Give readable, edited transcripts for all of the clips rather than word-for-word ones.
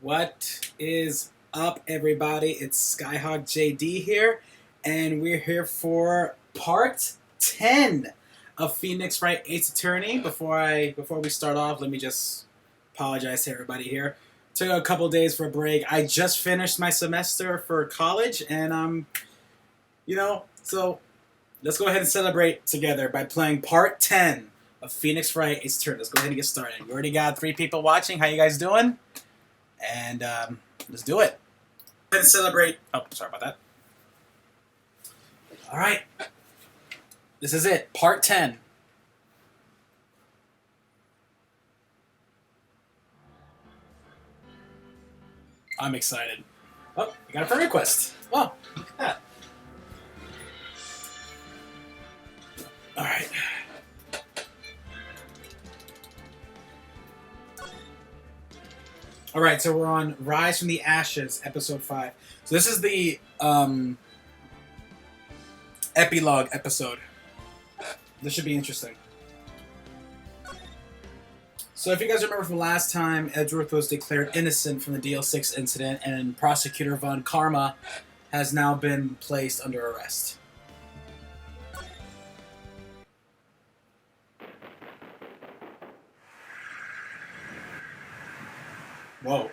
What is up, everybody? It's Skyhawk JD here, and we're here for part 10 of Phoenix Wright Ace Attorney. Before we start off, let me just apologize to everybody here. Took a couple days for a break. I just finished my semester for college, and so let's go ahead and celebrate together by playing part 10 of Phoenix Wright Ace Attorney. Let's go ahead and get started. We already got 3 people watching. How you guys doing? And let's do it. And celebrate. Oh, sorry about that. All right. This is it. Part 10. I'm excited. Oh, we got a friend request. Oh, look at that. All right. All right, so we're on Rise from the Ashes, episode 5. So this is the epilogue episode. This should be interesting. So if you guys remember from last time, Edgeworth was declared innocent from the DL6 incident, and Prosecutor Von Karma has now been placed under arrest. Whoa.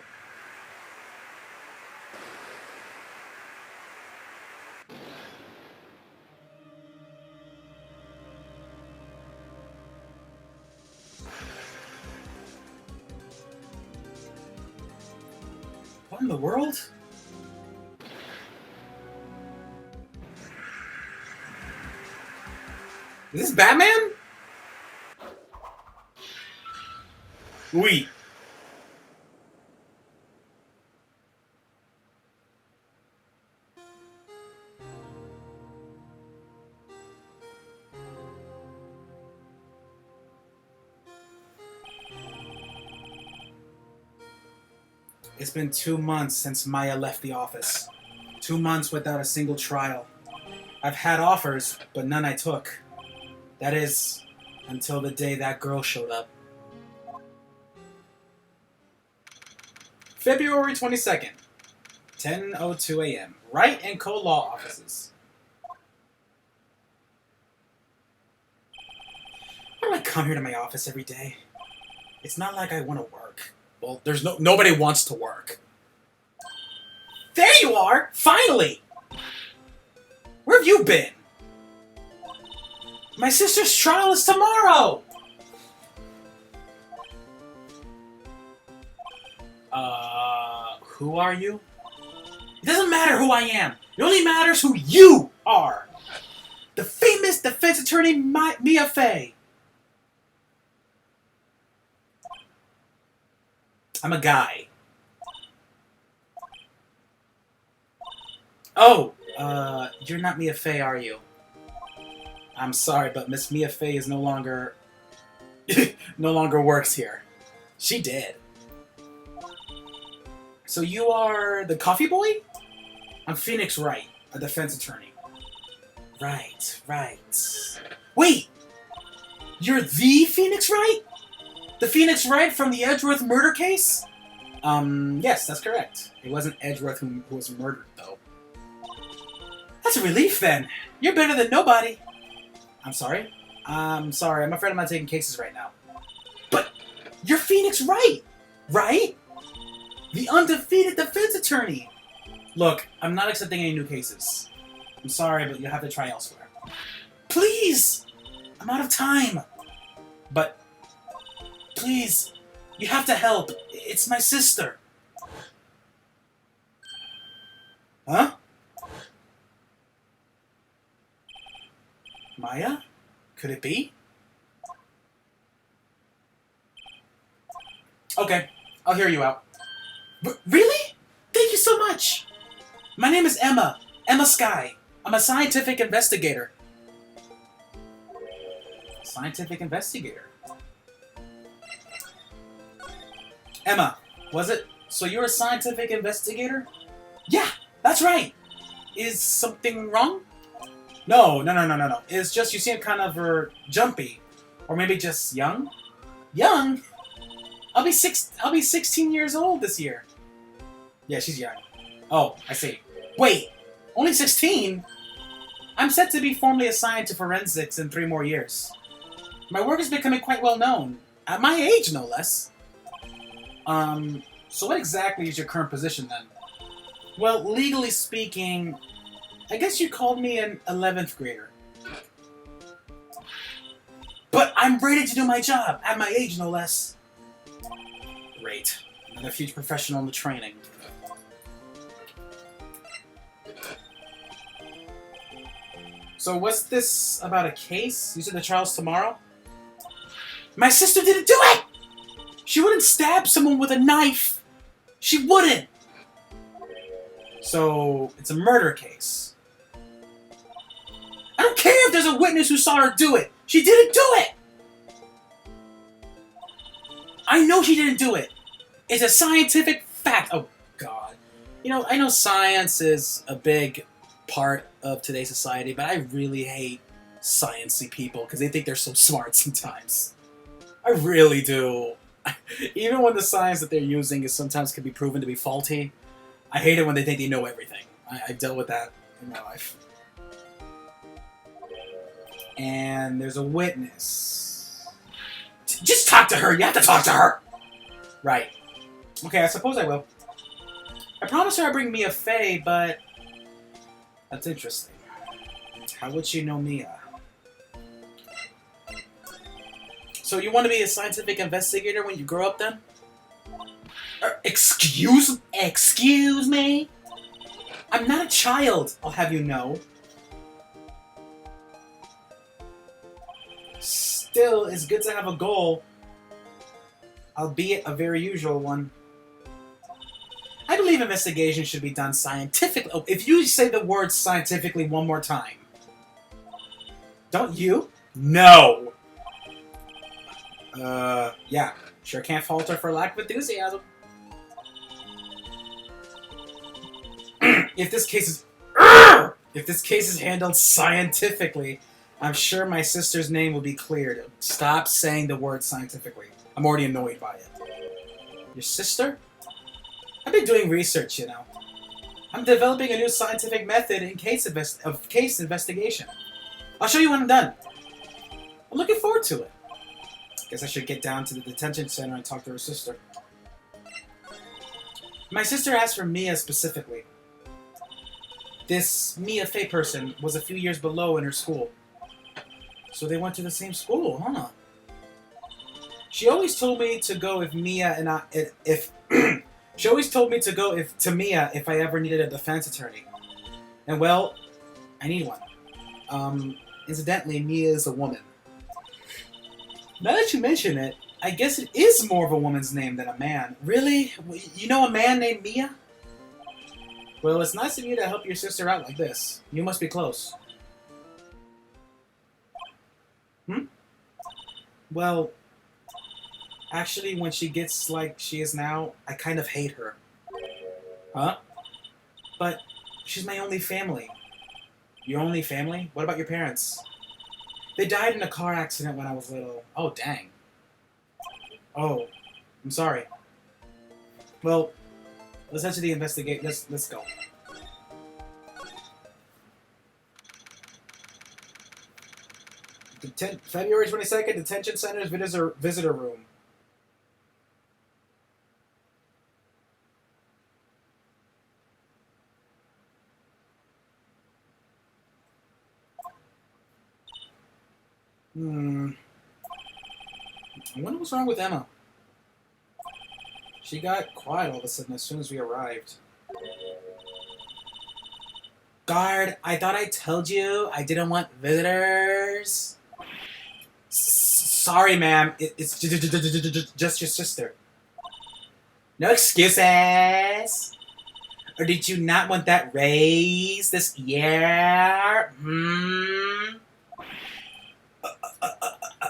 What in the world? Is this Batman? Oui. It's been 2 months since Maya left the office. 2 months without a single trial. I've had offers, but none I took. That is, until the day that girl showed up. February 22nd, 10:02 a.m. Wright & Co. Law Offices. Why do I come here to my office every day? It's not like I want to work. Well, there's nobody wants to work. There you are! Finally! Where have you been? My sister's trial is tomorrow! Who are you? It doesn't matter who I am. It only matters who you are. The famous defense attorney Mia Fey. I'm a guy. Oh, you're not Mia Fey, are you? I'm sorry, but Miss Mia Fey is no longer works here. She did. So you are the coffee boy? I'm Phoenix Wright, a defense attorney. Right. Wait! You're the Phoenix Wright? The Phoenix Wright from the Edgeworth murder case? Yes, that's correct. It wasn't Edgeworth who was murdered, though. That's a relief, then. You're better than nobody. I'm sorry? I'm sorry. I'm afraid I'm not taking cases right now. But you're Phoenix Wright, right? The undefeated defense attorney. Look, I'm not accepting any new cases. I'm sorry, but you'll have to try elsewhere. Please! I'm out of time. But please, you have to help. It's my sister. Huh? Maya? Could it be? Okay, I'll hear you out. Really? Thank you so much. My name is Emma. Emma Sky. I'm a scientific investigator. Scientific investigator? Emma, was it? So you're a scientific investigator? Yeah, that's right. Is something wrong? No. It's just you seem kind of jumpy. Or maybe just young? Young? I'll be 16 years old this year. Yeah, she's young. Oh, I see. Wait! Only 16? I'm set to be formally assigned to forensics in 3 more years. My work is becoming quite well known. At my age, no less. So what exactly is your current position, then? Well, legally speaking, I guess you called me an 11th grader. But I'm ready to do my job, at my age, no less. Great. Another huge professional in the training. So what's this about a case? You said the trial's tomorrow? My sister didn't do it! She wouldn't stab someone with a knife! She wouldn't! So, it's a murder case. I don't care if there's a witness who saw her do it! She didn't do it! I know she didn't do it! It's a scientific fact! Oh, God. You know, I know science is a big part of today's society, but I really hate sciencey people because they think they're so smart sometimes. I really do. Even when the science that they're using is sometimes can be proven to be faulty, I hate it when they think they know everything. I've dealt with that in my life. And there's a witness. Just talk to her! You have to talk to her! Right. Okay, I suppose I will. I promised her I'd bring Mia Fey, but that's interesting. How would she know Mia? So you want to be a scientific investigator when you grow up, then? Excuse me? I'm not a child, I'll have you know. Still, it's good to have a goal, albeit a very usual one. I believe investigation should be done scientifically. Oh, if you say the word scientifically one more time. Don't you? No! Yeah. Sure can't falter for lack of enthusiasm. If this case is handled scientifically, I'm sure my sister's name will be cleared. Stop saying the word scientifically. I'm already annoyed by it. Your sister? I've been doing research, you know. I'm developing a new scientific method in case investigation. I'll show you when I'm done. I'm looking forward to it. Guess I should get down to the detention center and talk to her sister. My sister asked for Mia specifically. This Mia Fey person was a few years below in her school. So they went to the same school, huh? She always told me to go if Mia and I... She always told me to go to Mia if I ever needed a defense attorney. And well, I need one. Incidentally, Mia is a woman. Now that you mention it, I guess it is more of a woman's name than a man. Really? You know a man named Mia? Well, it's nice of you to help your sister out like this. You must be close. Well, actually, when she gets like she is now, I kind of hate her. Huh? But she's my only family. Your only family? What about your parents? They died in a car accident when I was little. Oh, dang. Oh, I'm sorry. Well, let's head to the investigate. Let's go. February 22nd, Detention Center's visitor room. I wonder what's wrong with Emma. She got quiet all of a sudden as soon as we arrived. Guard, I thought I told you I didn't want visitors. Sorry, ma'am. It's just your sister. No excuses. Or did you not want that raise this year?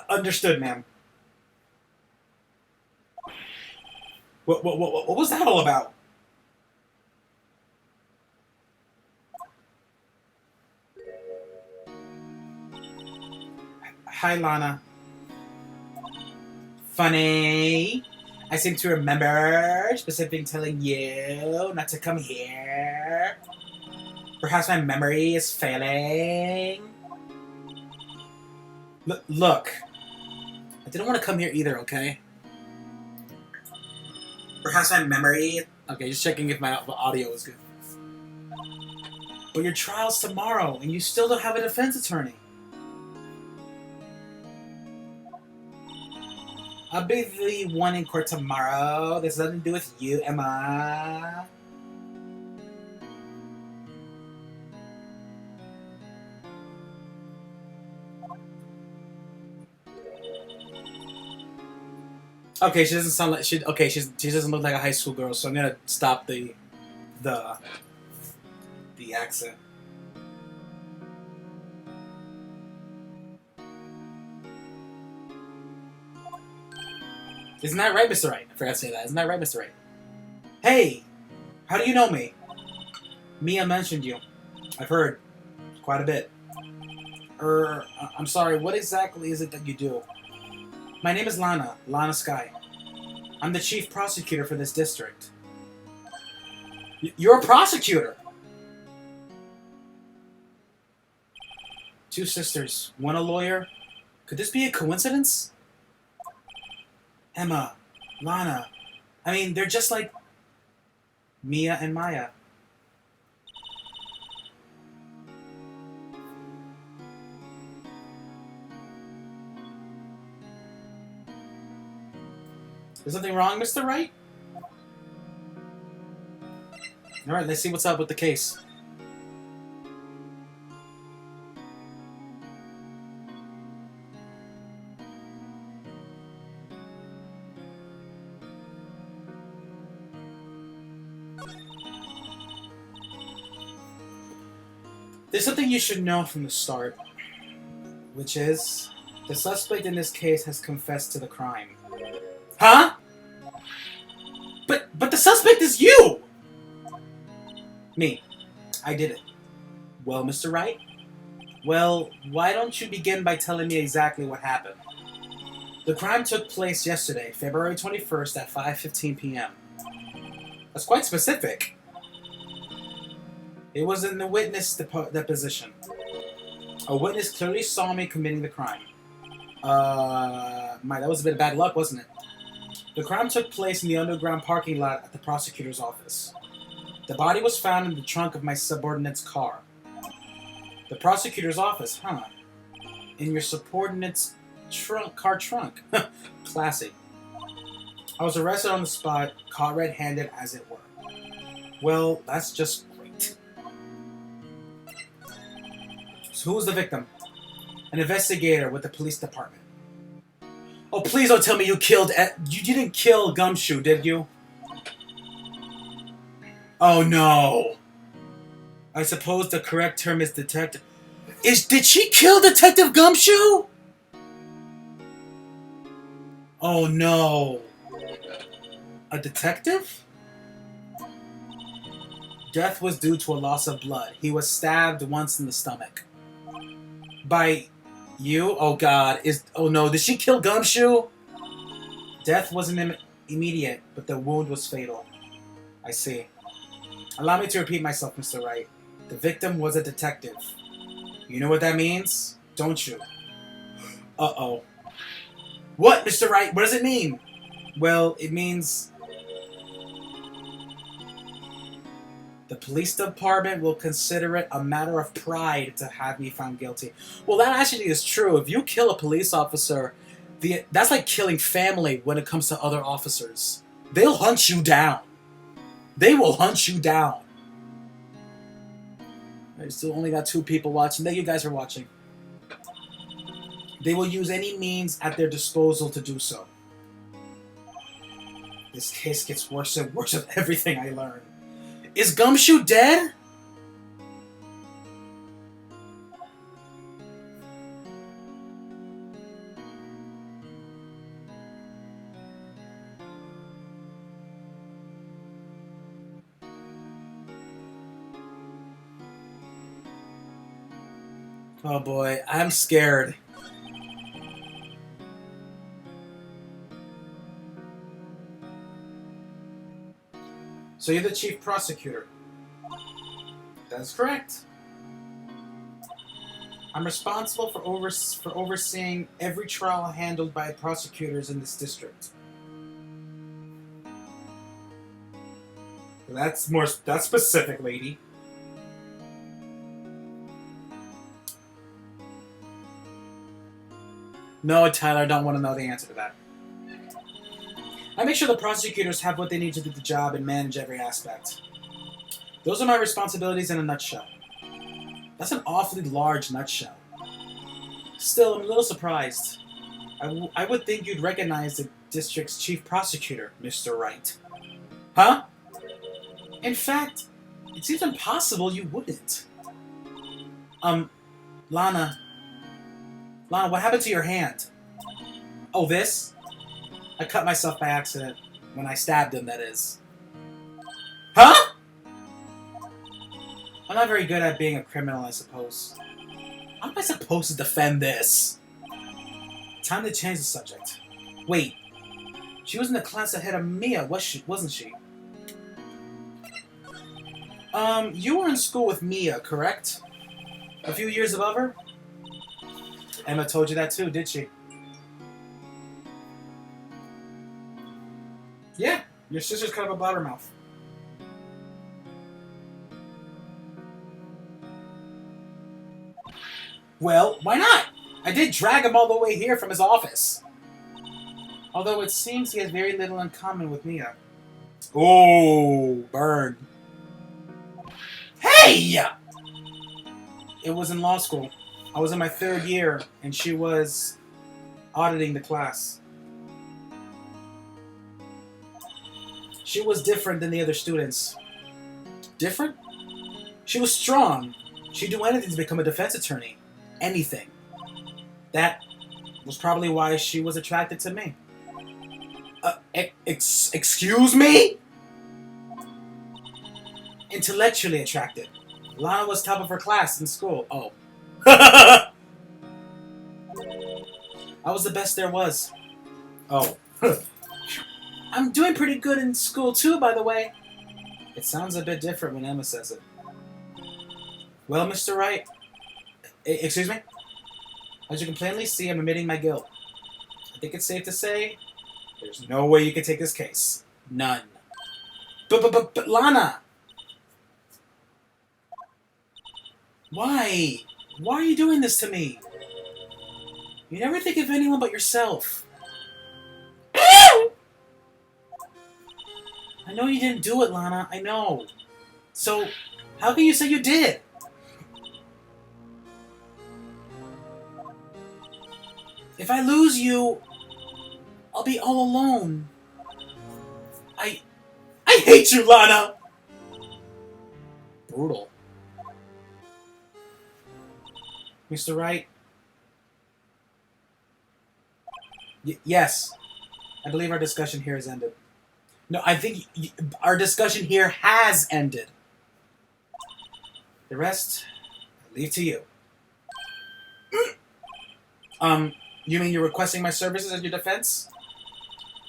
Understood, ma'am. What was that all about? Hi, Lana. Funny. I seem to remember specifically telling you not to come here. Perhaps my memory is failing. Look, I didn't want to come here either, okay? Perhaps my memory... Okay, just checking if my audio is good. But your trial's tomorrow, and you still don't have a defense attorney. I'll be the one in court tomorrow. This has nothing to do with you, Emma. Okay, she doesn't sound like she. Okay, she doesn't look like a high school girl, so I'm gonna stop the accent. Isn't that right, Mr. Wright? I forgot to say that. Isn't that right, Mr. Wright? Hey, how do you know me? Mia mentioned you. I've heard quite a bit. I'm sorry. What exactly is it that you do? My name is Lana Sky. I'm the chief prosecutor for this district. You're a prosecutor! 2 sisters, one a lawyer. Could this be a coincidence? Emma, Lana. I mean, they're just like Mia and Maya. Is something wrong, Mr. Wright? Alright, let's see what's up with the case. There's something you should know from the start, which is the suspect in this case has confessed to the crime. Huh? But the suspect is you! Me. I did it. Well, Mr. Wright? Well, why don't you begin by telling me exactly what happened? The crime took place yesterday, February 21st at 5:15 p.m. That's quite specific. It was in the witness deposition. A witness clearly saw me committing the crime. That was a bit of bad luck, wasn't it? The crime took place in the underground parking lot at the prosecutor's office. The body was found in the trunk of my subordinate's car. The prosecutor's office, huh? In your subordinate's car trunk. Classy. I was arrested on the spot, caught red-handed as it were. Well, that's just great. So who was the victim? An investigator with the police department. Oh, please don't tell me you killed... You didn't kill Gumshoe, did you? Oh, no. I suppose the correct term is detective... Did she kill Detective Gumshoe? Oh, no. A detective? Death was due to a loss of blood. He was stabbed once in the stomach. By... You? Oh, God. Oh, no. Did she kill Gumshoe? Death wasn't immediate, but the wound was fatal. I see. Allow me to repeat myself, Mr. Wright. The victim was a detective. You know what that means? Don't you? Uh-oh. What, Mr. Wright? What does it mean? Well, it means... The police department will consider it a matter of pride to have me found guilty. Well, that actually is true. If you kill a police officer, that's like killing family when it comes to other officers. They'll hunt you down. They will hunt you down. I still only got 2 people watching. Thank you guys for watching. They will use any means at their disposal to do so. This case gets worse and worse with everything I learn. Is Gumshoe dead? Oh boy, I'm scared. So you're the chief prosecutor. That's correct. I'm responsible for overseeing every trial handled by prosecutors in this district. That's specific, lady. No, Tyler, I don't want to know the answer to that. I make sure the prosecutors have what they need to do the job and manage every aspect. Those are my responsibilities in a nutshell. That's an awfully large nutshell. Still, I'm a little surprised. I would think you'd recognize the district's chief prosecutor, Mr. Wright. Huh? In fact, it seems impossible you wouldn't. Lana, what happened to your hand? Oh, this? I cut myself by accident. When I stabbed him, that is. Huh? I'm not very good at being a criminal, I suppose. How am I supposed to defend this? Time to change the subject. Wait. She was in the class ahead of Mia, wasn't she? You were in school with Mia, correct? A few years above her? Emma told you that too, did she? Yeah, your sister's kind of a blabbermouth. Well, why not? I did drag him all the way here from his office. Although it seems he has very little in common with Mia. Oh, burn. Hey! It was in law school. I was in my 3rd year, and she was auditing the class. She was different than the other students. Different? She was strong. She'd do anything to become a defense attorney. Anything. That was probably why she was attracted to me. Excuse me? Intellectually attracted. Lana was top of her class in school. Oh. I was the best there was. Oh. I'm doing pretty good in school too, by the way. It sounds a bit different when Emma says it. Well, Mr. Wright. Excuse me? As you can plainly see, I'm admitting my guilt. I think it's safe to say there's no way you can take this case. None. But Lana! Why? Why are you doing this to me? You never think of anyone but yourself. I know you didn't do it, Lana. I know. So, how can you say you did? If I lose you, I'll be all alone. I hate you, Lana! Brutal. Mr. Wright? Yes. I believe our discussion here has ended. No, I think our discussion here has ended. The rest, I leave to you. You mean you're requesting my services as your defense?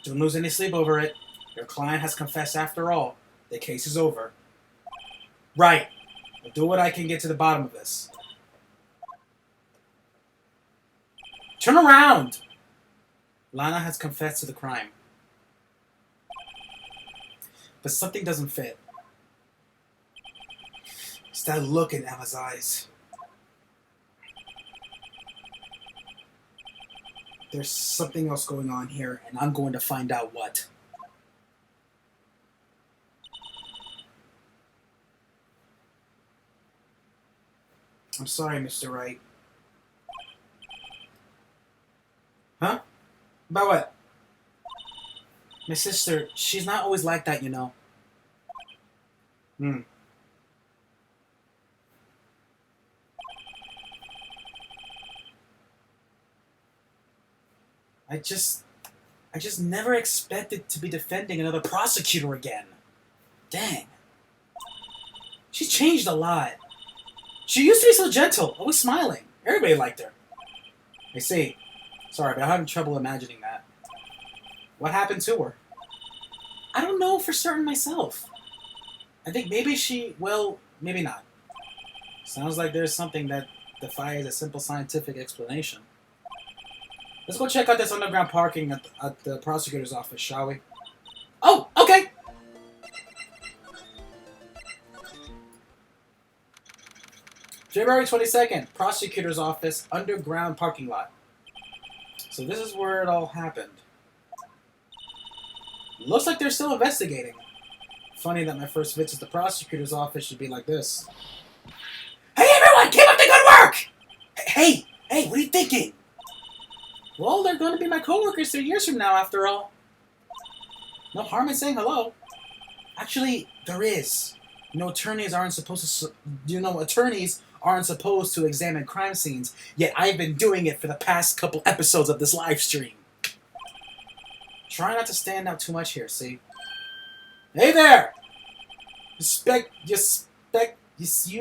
Don't lose any sleep over it. Your client has confessed after all. The case is over. Right. I'll do what I can get to the bottom of this. Turn around! Lana has confessed to the crime. But something doesn't fit. It's that look in Emma's eyes. There's something else going on here, and I'm going to find out what. I'm sorry, Mr. Wright. Huh? About what? My sister, she's not always like that, you know. I just never expected to be defending another prosecutor again. Dang. She's changed a lot. She used to be so gentle, always smiling. Everybody liked her. I see. Sorry, but I'm having trouble imagining that. What happened to her? I don't know for certain myself. I think maybe she... Well, maybe not. Sounds like there's something that defies a simple scientific explanation. Let's go check out this underground parking at the prosecutor's office, shall we? Oh, okay! February 22nd, prosecutor's office, underground parking lot. So this is where it all happened. Looks like they're still investigating. Funny that my first visit to the prosecutor's office should be like this. Hey everyone, keep up the good work! Hey, what are you thinking? Well, they're going to be my coworkers 3 years from now, after all. No harm in saying hello. Actually, there is. Attorneys aren't supposed to examine crime scenes, yet I've been doing it for the past couple episodes of this live stream. Try not to stand out too much here, see? Hey there! You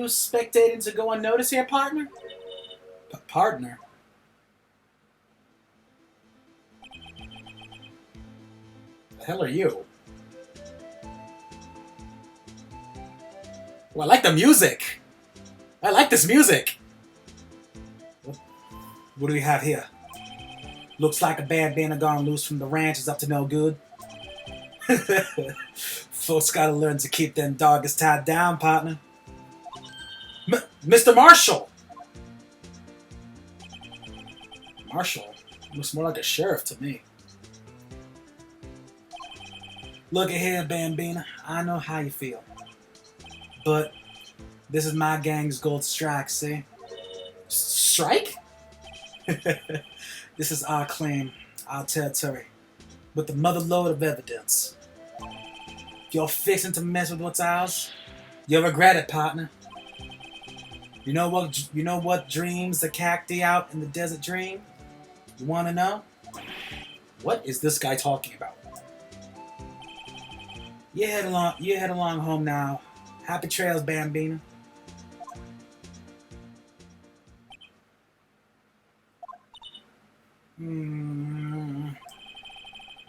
spectating to go unnoticed here, partner? Partner? The hell are you? Oh, I like the music! I like this music! What do we have here? Looks like a bad band gone loose from the ranch is up to no good. Folks gotta learn to keep them doggers tied down, partner. Mr. Marshall! Marshall? Looks more like a sheriff to me. Look at here, Bambina. I know how you feel. But this is my gang's gold strike, see? Strike? This is our claim, our territory, with the mother load of evidence. If you're fixing to mess with what's ours, you'll regret it, partner. You know what dreams the cacti out in the desert dream? You want to know? What is this guy talking about? You head along home now. Happy trails, Bambina.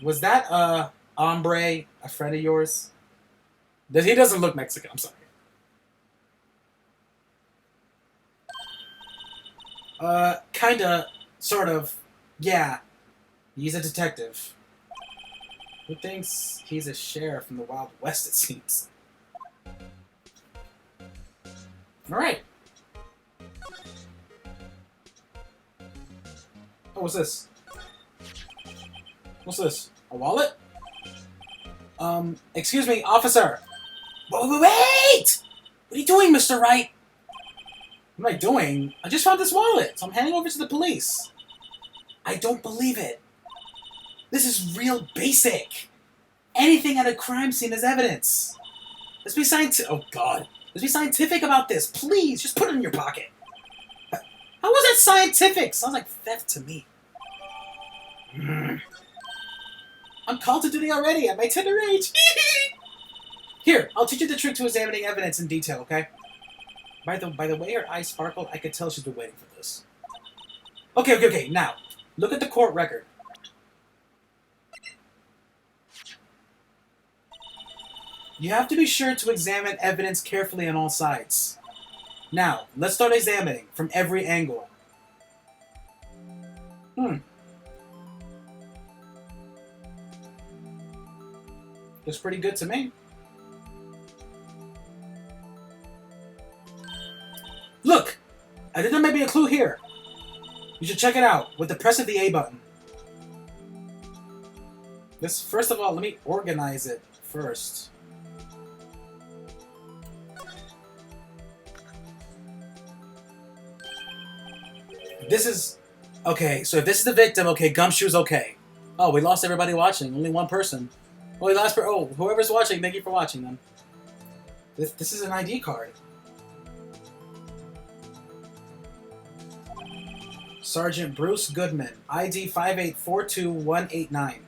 Was that hombre a friend of yours? He doesn't look Mexican. I'm sorry. Kinda, sort of. Yeah, he's a detective. Who thinks he's a sheriff from the Wild West? It seems. All right. Oh, what's this? What's this? A wallet? Excuse me, officer. Wait! What are you doing, Mr. Wright? What am I doing? I just found this wallet, so I'm handing it over to the police. I don't believe it. This is real basic. Anything at a crime scene is evidence. Let's be scientific. Oh, God. Let's be scientific about this. Please, just put it in your pocket. How was that scientific? Sounds like theft to me. I'm called to duty already at my tender age. Here, I'll teach you the trick to examining evidence in detail, okay? By the way her eyes sparkled, I could tell she's been waiting for this. Okay. Now, look at the court record. You have to be sure to examine evidence carefully on all sides. Now, let's start examining from every angle. Looks pretty good to me. Look! I think there may be a clue here. You should check it out with the press of the A button. First of all, let me organize it first. This is... Okay, so if this is the victim, okay, Gumshoe's okay. Oh, we lost everybody watching. Only one person. Oh, whoever's watching, thank you for watching them. This is an ID card. Sergeant Bruce Goodman, ID 5842189.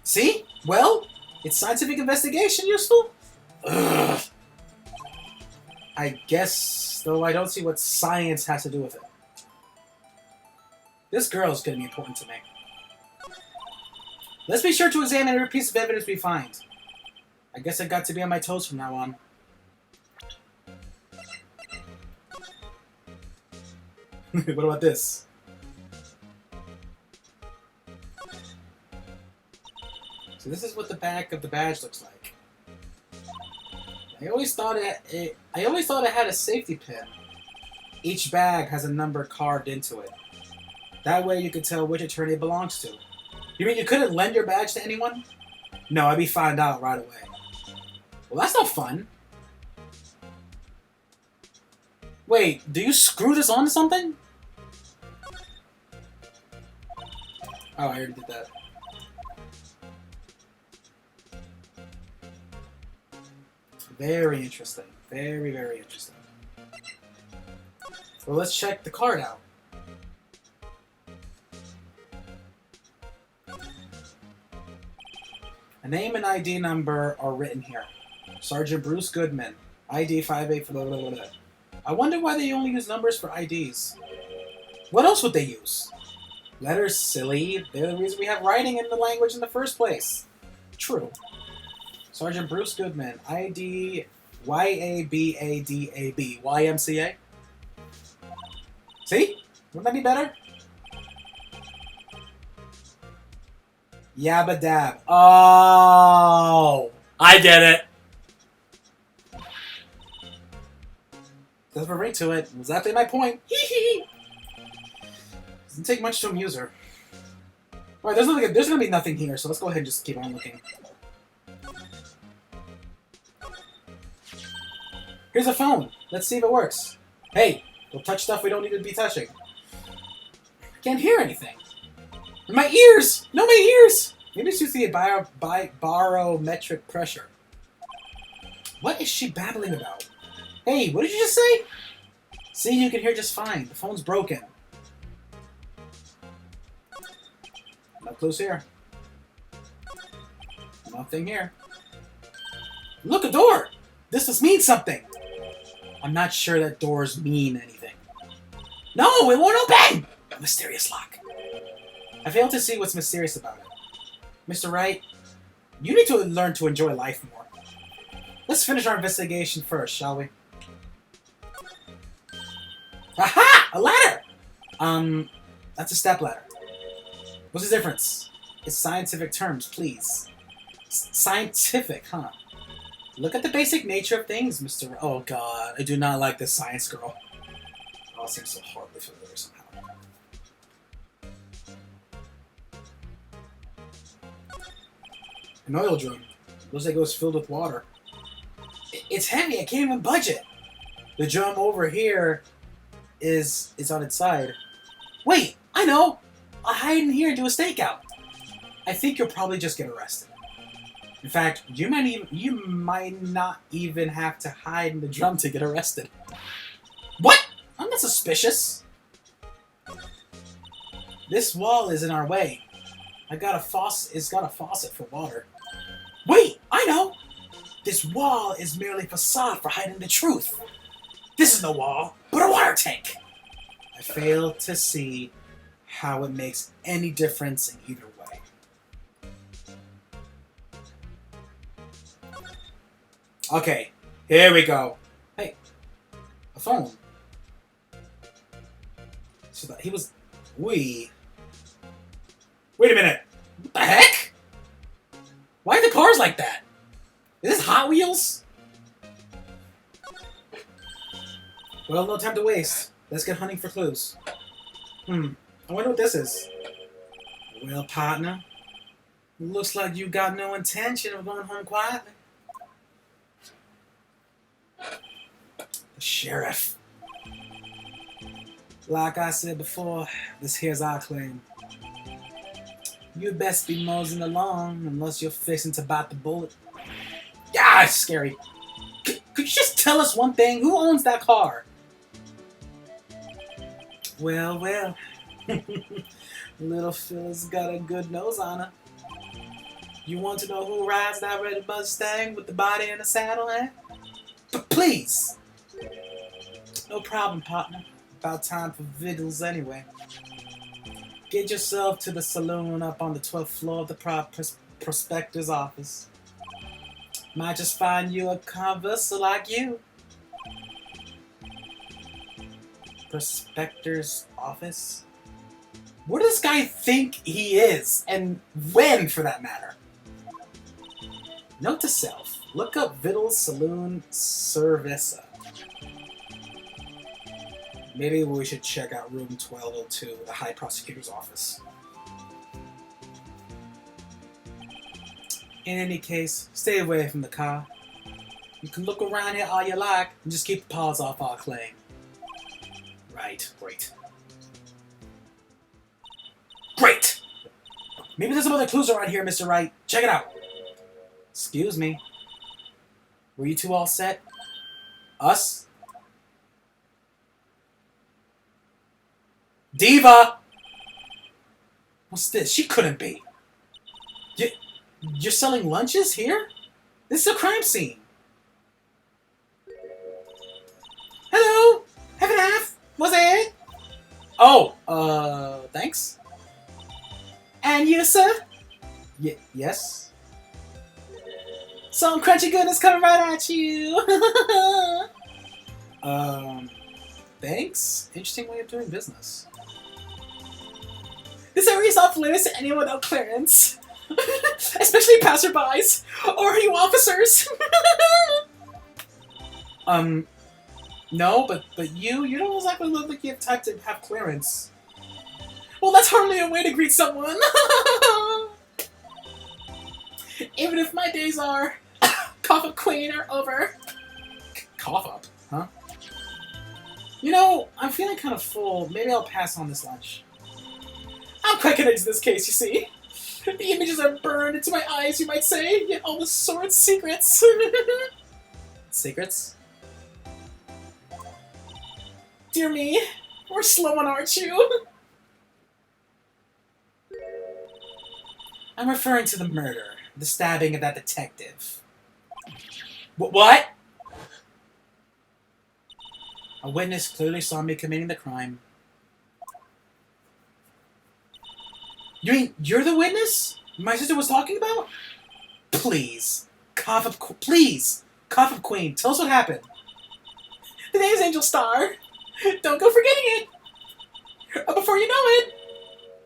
See? Well, it's scientific investigation useful? Ugh. I guess, though I don't see what science has to do with it. This girl's gonna be important to me. Let's be sure to examine every piece of evidence we find. I guess I got to be on my toes from now on. What about this? So this is what the back of the badge looks like. I always thought it had a safety pin. Each bag has a number carved into it. That way you could tell which attorney it belongs to. You mean you couldn't lend your badge to anyone? No, I'd be found out right away. Well, that's no fun. Wait, do you screw this onto something? Oh, I already did that. Very interesting. Very, very interesting. Well, let's check the card out. A name and ID number are written here. Sergeant Bruce Goodman, ID 58 blah, blah, blah, blah. I wonder why they only use numbers for IDs. What else would they use? Letters, silly. They're the reason we have writing in the language in the first place. True. Sergeant Bruce Goodman, ID YABADAB. YMCA? See? Wouldn't that be better? Yabba dab. Oh! I get it! Doesn't have a ring to it. Exactly my point. Hee hee! Doesn't take much to amuse her. Alright, there's gonna be nothing here, so let's go ahead and just keep on looking. Here's a phone. Let's see if it works. Hey, don't touch stuff we don't need to be touching. I can't hear anything. My ears! No, my ears! Maybe it's using a barometric pressure. What is she babbling about? Hey, what did you just say? See, you can hear just fine. The phone's broken. No clues here. Nothing here. Look, a door! This must mean something! I'm not sure that doors mean anything. No, it won't open! A mysterious lock. I fail to see what's mysterious about it. Mr. Wright, you need to learn to enjoy life more. Let's finish our investigation first, shall we? Aha! A ladder! That's a step ladder. What's the difference? It's scientific terms, please. Scientific, huh? Look at the basic nature of things, Mr. Oh god, I do not like this science girl. Oh, it seems so horribly familiar somehow. An oil drum. Looks like it was filled with water. It's heavy, I can't even budge it. The drum over here is on its side. Wait, I know! I'll hide in here and do a stakeout. I think you'll probably just get arrested. In fact, you might not even have to hide in the drum to get arrested. What? I'm not suspicious. This wall is in our way. It's got a faucet for water. Wait, I know! This wall is merely a facade for hiding the truth. This is no wall, but a water tank. I fail to see how it makes any difference in either way. Okay, here we go. Hey, a phone. So that he was... Wait a minute. What the heck? Why are the cars like that? Is this Hot Wheels? Well, no time to waste. Let's get hunting for clues. I wonder what this is. Well, partner, looks like you got no intention of going home quietly. The sheriff. Like I said before, this here's our claim. You best be moseying along unless you're fixing to bite the bullet. Yeah, it's scary. Could you just tell us one thing? Who owns that car? Well, well. Little Phil's got a good nose on her. You want to know who rides that red Mustang with the body and the saddle, eh? But please! No problem, partner. About time for victuals anyway. Get yourself to the saloon up on the 12th floor of the prospector's office. Might just find you a converser like you. Prospector's office? Where does this guy think he is? And when, for that matter? Note to self. Look up Vittle's Saloon Cerveza. Maybe we should check out room 1202, the High Prosecutor's office. In any case, stay away from the car. You can look around here all you like, and just keep the paws off our claim. Right, great. Great! Maybe there's some other clues around here, Mr. Wright. Check it out. Excuse me. Were you two all set? Us? Diva! What's this? She couldn't be. You're selling lunches here? This is a crime scene. Hello? Half and half? Was it? Oh, thanks. And you, sir? Yes? Some crunchy goodness coming right at you. Thanks. Interesting way of doing business. This area is off limits to anyone without clearance. Especially passerbys. Or you officers. No, but you don't exactly look like you have type to have clearance. Well, that's hardly a way to greet someone. Even if my days are cough up queen are over. Cough up, huh? You know, I'm feeling kind of full. Maybe I'll pass on this lunch. I'm quite connected to this case, you see. The images are burned into my eyes, you might say, yet all the sordid secrets. Secrets? Dear me, we're slow on, aren't you? I'm referring to the murder, the stabbing of that detective. What? A witness clearly saw me committing the crime. You mean you're the witness my sister was talking about? Please, cough up, please, cough up queen. Tell us what happened. The name's Angel Star. Don't go forgetting it. Before you know it,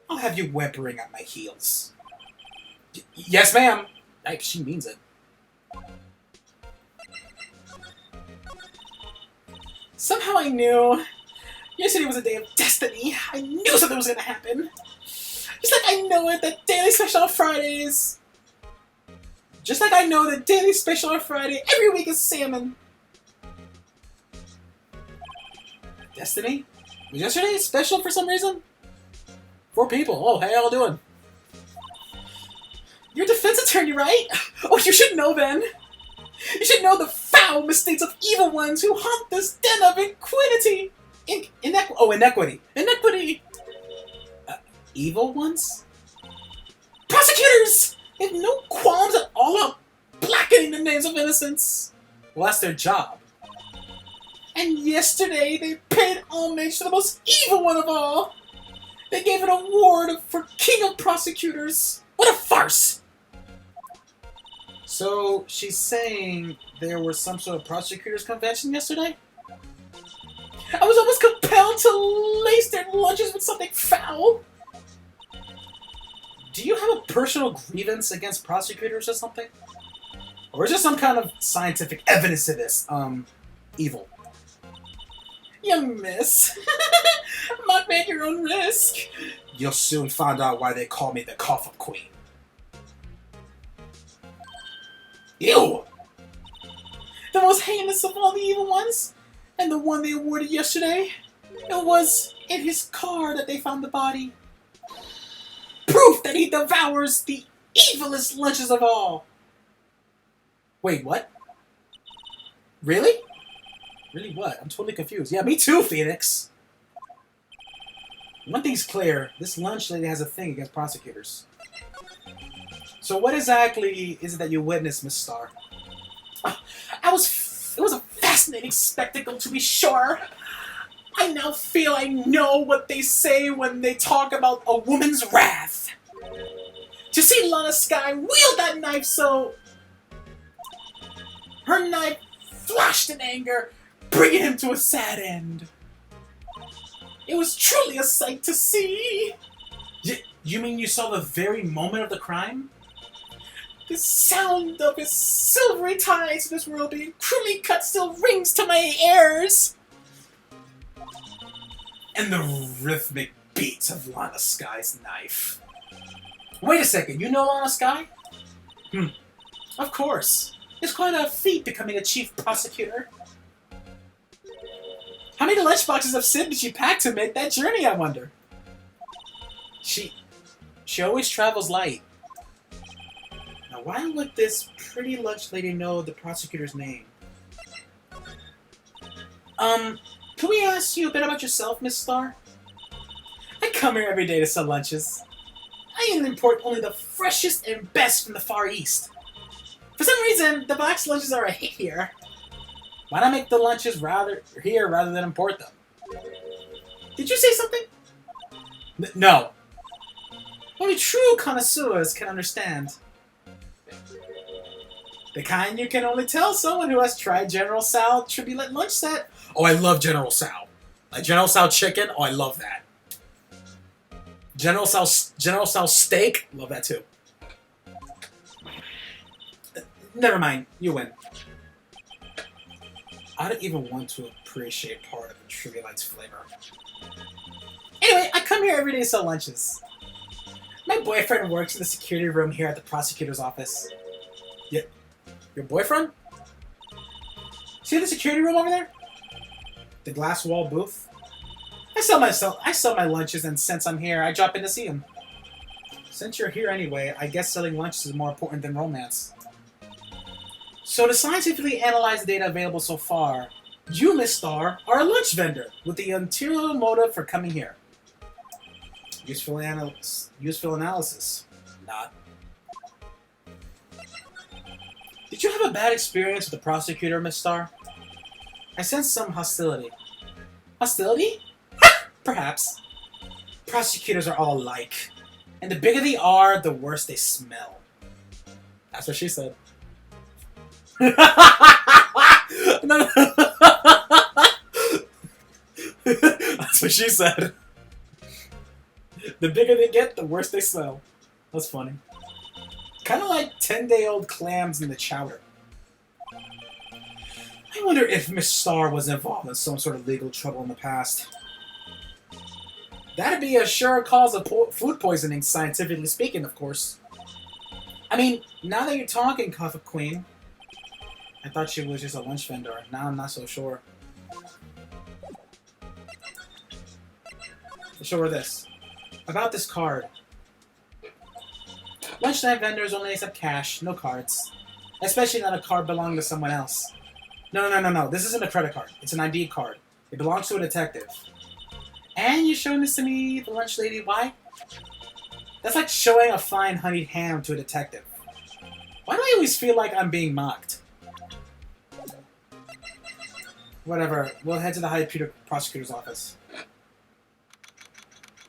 I'll have you whimpering at my heels. Yes, ma'am. She means it. Somehow I knew. Yesterday was a day of destiny. I knew something was gonna happen. Just like I know it that Daily Special on Fridays. Just like I know that Daily Special on Friday every week is salmon. Destiny? Was yesterday special for some reason? 4 people. Oh, hey, how you doing? You're a defense attorney, right? Oh, you should know then. You should know the foul mistakes of evil ones who haunt this den of inequity. Inequity. Inequity. Evil ones? Prosecutors! They have no qualms at all about blackening the names of innocents. Well, that's their job. And yesterday, they paid homage to the most evil one of all. They gave an award for King of Prosecutors. What a farce! So, she's saying there was some sort of prosecutors' convention yesterday? I was almost compelled to lace their lunches with something foul. Do you have a personal grievance against prosecutors or something? Or is there some kind of scientific evidence to this, evil? Young miss. Might make your own risk. You'll soon find out why they call me the Cough-Up Queen. Ew! The most heinous of all the evil ones, and the one they awarded yesterday, it was in his car that they found the body. Proof that he devours the evilest lunches of all. Wait, what? Really? Really what? I'm totally confused. Yeah, me too, Phoenix. One thing's clear. This lunch lady has a thing against prosecutors. So what exactly is it that you witnessed, Miss Starr? It was a fascinating spectacle, to be sure. I now feel I know what they say when they talk about a woman's wrath. To see Lana Sky wield that knife so... Her knife flashed in anger, bringing him to a sad end. It was truly a sight to see. You mean you saw the very moment of the crime? The sound of his silvery ties in this world being cruelly cut still rings to my ears. And the rhythmic beats of Lana Sky's knife. Wait a second, you know Lana Sky? Of course. It's quite a feat becoming a chief prosecutor. How many lunchboxes of Sid did she pack to make that journey, I wonder? She always travels light. Now, why would this pretty lunch lady know the prosecutor's name? Can we ask you a bit about yourself, Miss Star? I come here every day to sell lunches. I import only the freshest and best from the Far East. For some reason, the box lunches are a hit here. Why not make the lunches here rather than import them? Did you say something? No. Only true connoisseurs can understand. The kind you can only tell someone who has tried General Tso Tribulate lunch set. Oh, I love General Tso. Like General Tso chicken, oh, I love that. General Tso steak, love that too. Never mind, you win. I don't even want to appreciate part of the Tribulite's flavor. Anyway, I come here every day to sell lunches. My boyfriend works in the security room here at the prosecutor's office. Yeah, your boyfriend? See the security room over there? The glass wall booth? I sell my lunches, and since I'm here, I drop in to see him. Since you're here anyway, I guess selling lunches is more important than romance. So to scientifically analyze the data available so far, you, Miss Star, are a lunch vendor with the ulterior motive for coming here. Useful analysis. Not. Did you have a bad experience with the prosecutor, Miss Star? I sense some hostility. Hostility? Perhaps. Prosecutors are all alike. And the bigger they are, the worse they smell. That's what she said. No. That's what she said. The bigger they get, the worse they smell. That's funny. Kind of like 10-day-old clams in the chowder. I wonder if Miss Star was involved in some sort of legal trouble in the past. That'd be a sure cause of food poisoning, scientifically speaking, of course. I mean, now that you're talking, Coffee Queen, I thought she was just a lunch vendor. Now I'm not so sure. I'll show her this. About this card. Lunchtime vendors only accept cash, no cards. Especially not a card belonging to someone else. No. This isn't a credit card. It's an ID card. It belongs to a detective. And you're showing this to me, the lunch lady, why? That's like showing a fine honeyed ham to a detective. Why do I always feel like I'm being mocked? Whatever. We'll head to the High Prosecutor's office.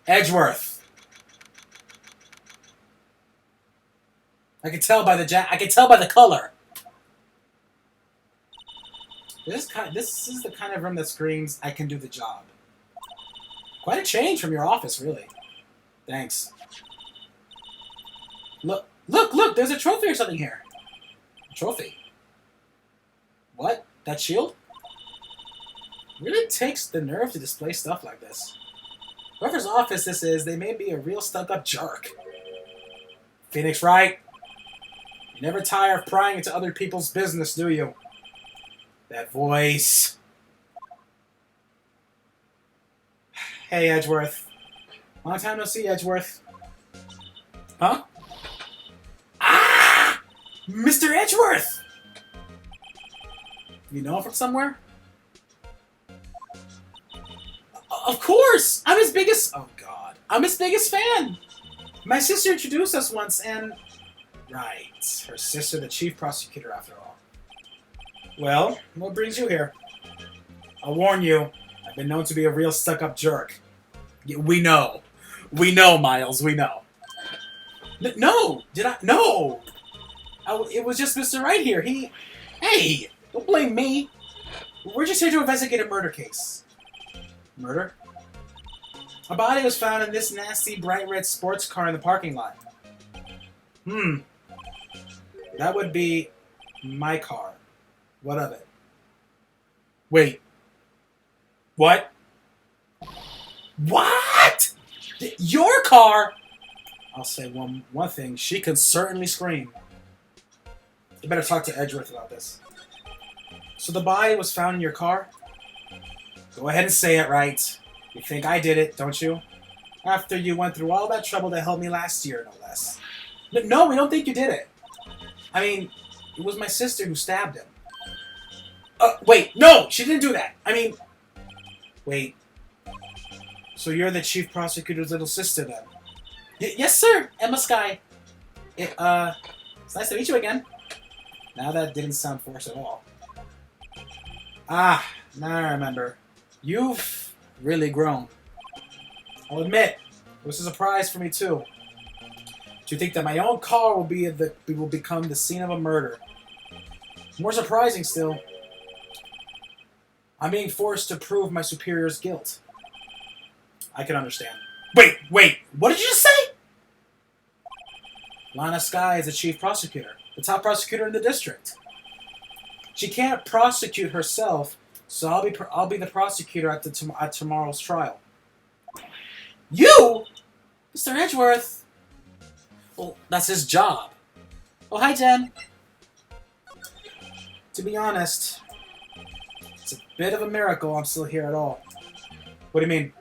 Edgeworth. I can tell by the color. This is the kind of room that screams, I can do the job. Quite a change from your office, really. Thanks. Look, there's a trophy or something here. A trophy? What? That shield? Really takes the nerve to display stuff like this. Whoever's office this is, they may be a real stuck-up jerk. Phoenix Wright. You never tire of prying into other people's business, do you? That voice. Hey, Edgeworth. Long time no see, Edgeworth. Huh? Ah! Mr. Edgeworth! You know him from somewhere? Of course! I'm his biggest... Oh, God. I'm his biggest fan! My sister introduced us once, and... Right. Her sister, the chief prosecutor, after all. Well, what brings you here? I'll warn you, I've been known to be a real stuck-up jerk. We know. We know, Miles. We know. No! Did I? No! It was just Mr. Wright here. Hey! Don't blame me. We're just here to investigate a murder case. Murder? A body was found in this nasty bright red sports car in the parking lot. That would be my car. What of it? Wait. What? What? Your car? I'll say one thing. She can certainly scream. You better talk to Edgeworth about this. So the body was found in your car? Go ahead and say it, Wright. You think I did it, don't you? After you went through all that trouble to help me last year, no less. No, we don't think you did it. I mean, it was my sister who stabbed him. Wait, no! She didn't do that! I mean... Wait. So you're the chief prosecutor's little sister, then? Yes, sir! Emma Skye. It's nice to meet you again. Now that didn't sound forced at all. Ah, now I remember. You've really grown. I'll admit, it was a surprise for me, too. To think that my own car will become the scene of a murder. More surprising still, I'm being forced to prove my superior's guilt. I can understand. Wait, what did you just say? Lana Skye is the chief prosecutor, the top prosecutor in the district. She can't prosecute herself, so I'll be the prosecutor at tomorrow's trial. You? Mr. Edgeworth? Well, that's his job. Oh, hi, Jen. To be honest, it's a bit of a miracle I'm still here at all. What do you mean?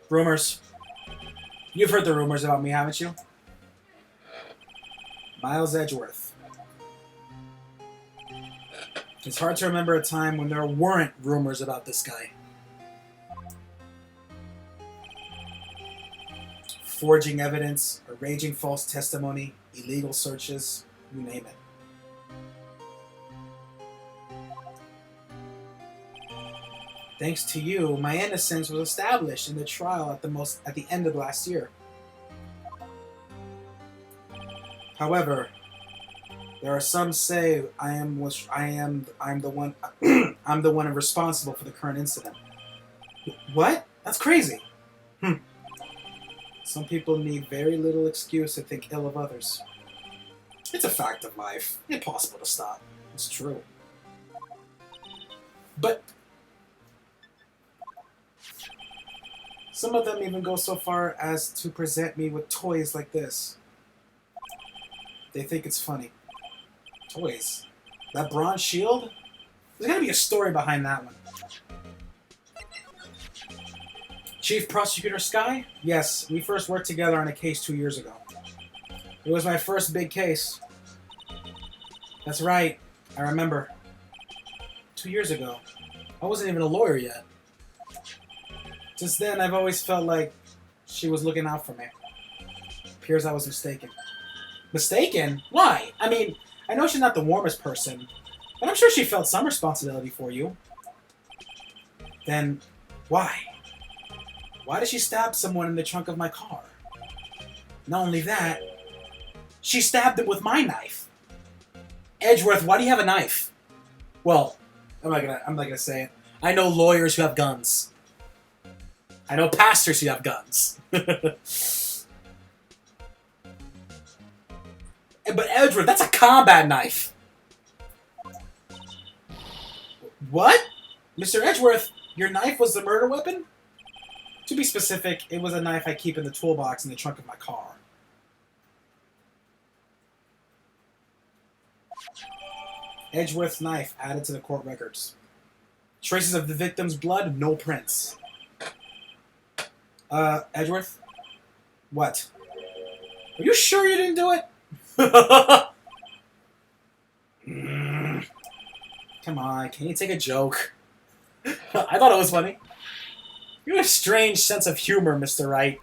Rumors. You've heard the rumors about me, haven't you? Miles Edgeworth. It's hard to remember a time when there weren't rumors about this guy. Forging evidence, arranging false testimony, illegal searches, you name it. Thanks to you, my innocence was established in the trial at the end of last year. However, there are some say I'm the one I'm the one responsible for the current incident. What? That's crazy. Some people need very little excuse to think ill of others. It's a fact of life. Impossible to stop. It's true. But some of them even go so far as to present me with toys like this. They think it's funny. Toys? That bronze shield? There's gotta be a story behind that one. Chief Prosecutor Skye? Yes, we first worked together on a case 2 years ago. It was my first big case. That's right, I remember. 2 years ago. I wasn't even a lawyer yet. Since then, I've always felt like she was looking out for me. Appears I was mistaken. Mistaken? Why? I mean, I know she's not the warmest person, but I'm sure she felt some responsibility for you. Then, why? Why did she stab someone in the trunk of my car? Not only that, she stabbed him with my knife. Edgeworth, why do you have a knife? Well, I'm not gonna say it. I know lawyers who have guns. I know pastors who have guns. But Edgeworth, that's a combat knife. What? Mr. Edgeworth, your knife was the murder weapon? To be specific, it was a knife I keep in the toolbox in the trunk of my car. Edgeworth's knife added to the court records. Traces of the victim's blood, no prints. Edgeworth? What? Are you sure you didn't do it? Come on, can you take a joke? I thought it was funny. You have a strange sense of humor, Mr. Wright.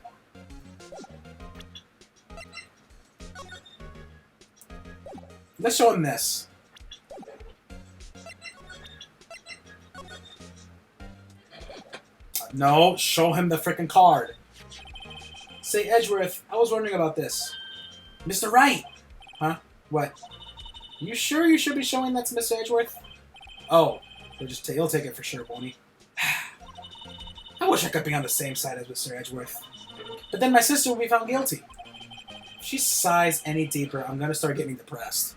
Let's show him this. No, show him the frickin' card. Say, Edgeworth, I was wondering about this. Mr. Wright! Huh? What? You sure you should be showing that to Mr. Edgeworth? Oh, he'll take it for sure, won't he? I wish I could be on the same side as Mr. Edgeworth. But then my sister will be found guilty. If she sighs any deeper, I'm gonna start getting depressed.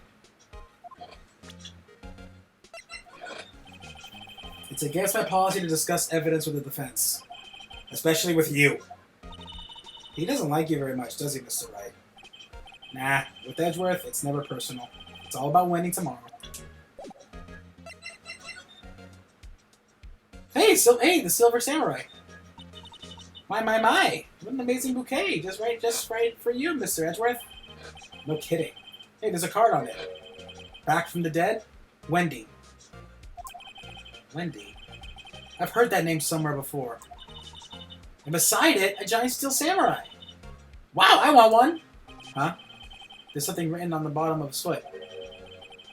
It's against my policy to discuss evidence with the defense. Especially with you. He doesn't like you very much, does he, Mr. Wright? Nah, with Edgeworth, it's never personal. It's all about winning tomorrow. Hey, the Silver Samurai. My. What an amazing bouquet. Just right for you, Mr. Edgeworth. No kidding. Hey, there's a card on it. Back from the dead? Wendy. Wendy? I've heard that name somewhere before. And beside it, a giant steel samurai. Wow, I want one! Huh? There's something written on the bottom of his foot.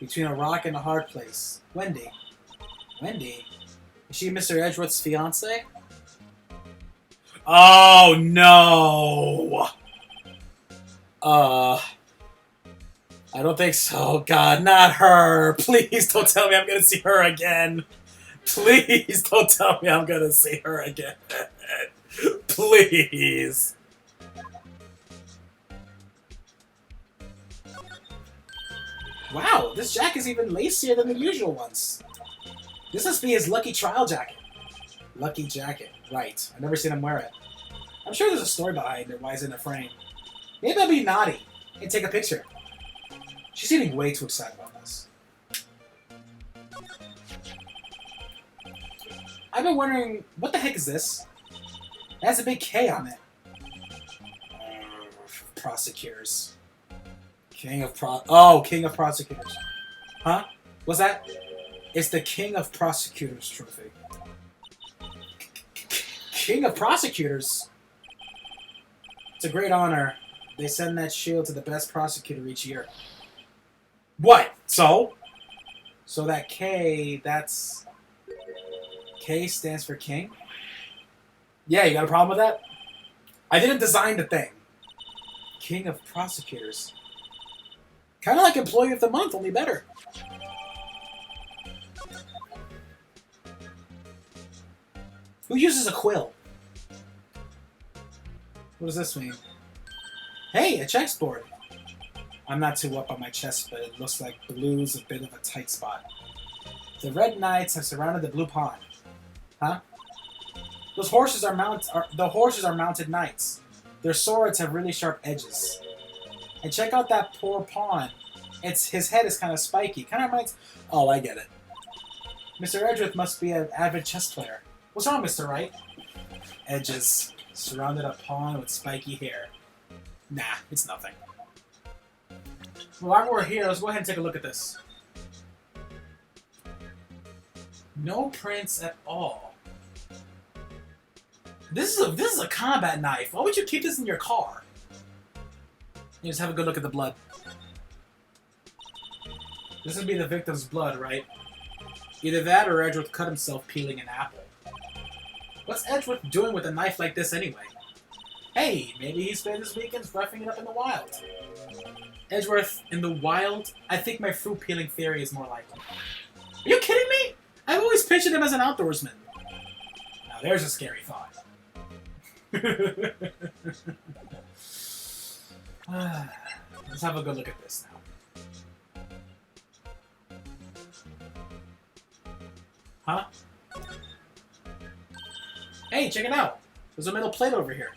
Between a rock and a hard place. Wendy. Wendy? Is she Mr. Edgeworth's fiancée? Oh, no! I don't think so. God, not her. Please don't tell me I'm gonna see her again. Please don't tell me I'm gonna see her again. Please. Wow, this jacket is even lacier than the usual ones. This must be his lucky trial jacket. Lucky jacket, right. I've never seen him wear it. I'm sure there's a story behind it, why it's in a frame. Maybe I'll be naughty and take a picture. She's getting way too excited about this. I've been wondering, what the heck is this? It has a big K on it. Prosecutors. King of Prosecutors. Huh? What's that? It's the King of Prosecutors trophy. King of Prosecutors? It's a great honor. They send that shield to the best prosecutor each year. What? So? So that K, that's... K stands for King? Yeah, you got a problem with that? I didn't design the thing. King of Prosecutors. Kind of like Employee of the Month, only better. Who uses a quill? What does this mean? Hey, a chessboard. I'm not too up on my chess, but it looks like blue's a bit of a tight spot. The red knights have surrounded the blue pawn. Huh? The horses are mounted knights. Their swords have really sharp edges. And check out that poor pawn. His head is kind of spiky. Kind of reminds... Oh, I get it. Mr. Edgeworth must be an avid chess player. What's wrong, Mr. Wright? Edges. Surrounded a pawn with spiky hair. Nah, it's nothing. Well, while we're here, let's go ahead and take a look at this. No prints at all. This is a combat knife. Why would you keep this in your car? You just have a good look at the blood. This would be the victim's blood, right? Either that or Edgeworth cut himself peeling an apple. What's Edgeworth doing with a knife like this anyway? Hey, maybe he spent his weekends roughing it up in the wild. Edgeworth in the wild? I think my fruit peeling theory is more likely. Are you kidding me? I've always pictured him as an outdoorsman. Now there's a scary thought. Let's have a good look at this now. Huh? Hey, check it out! There's a metal plate over here.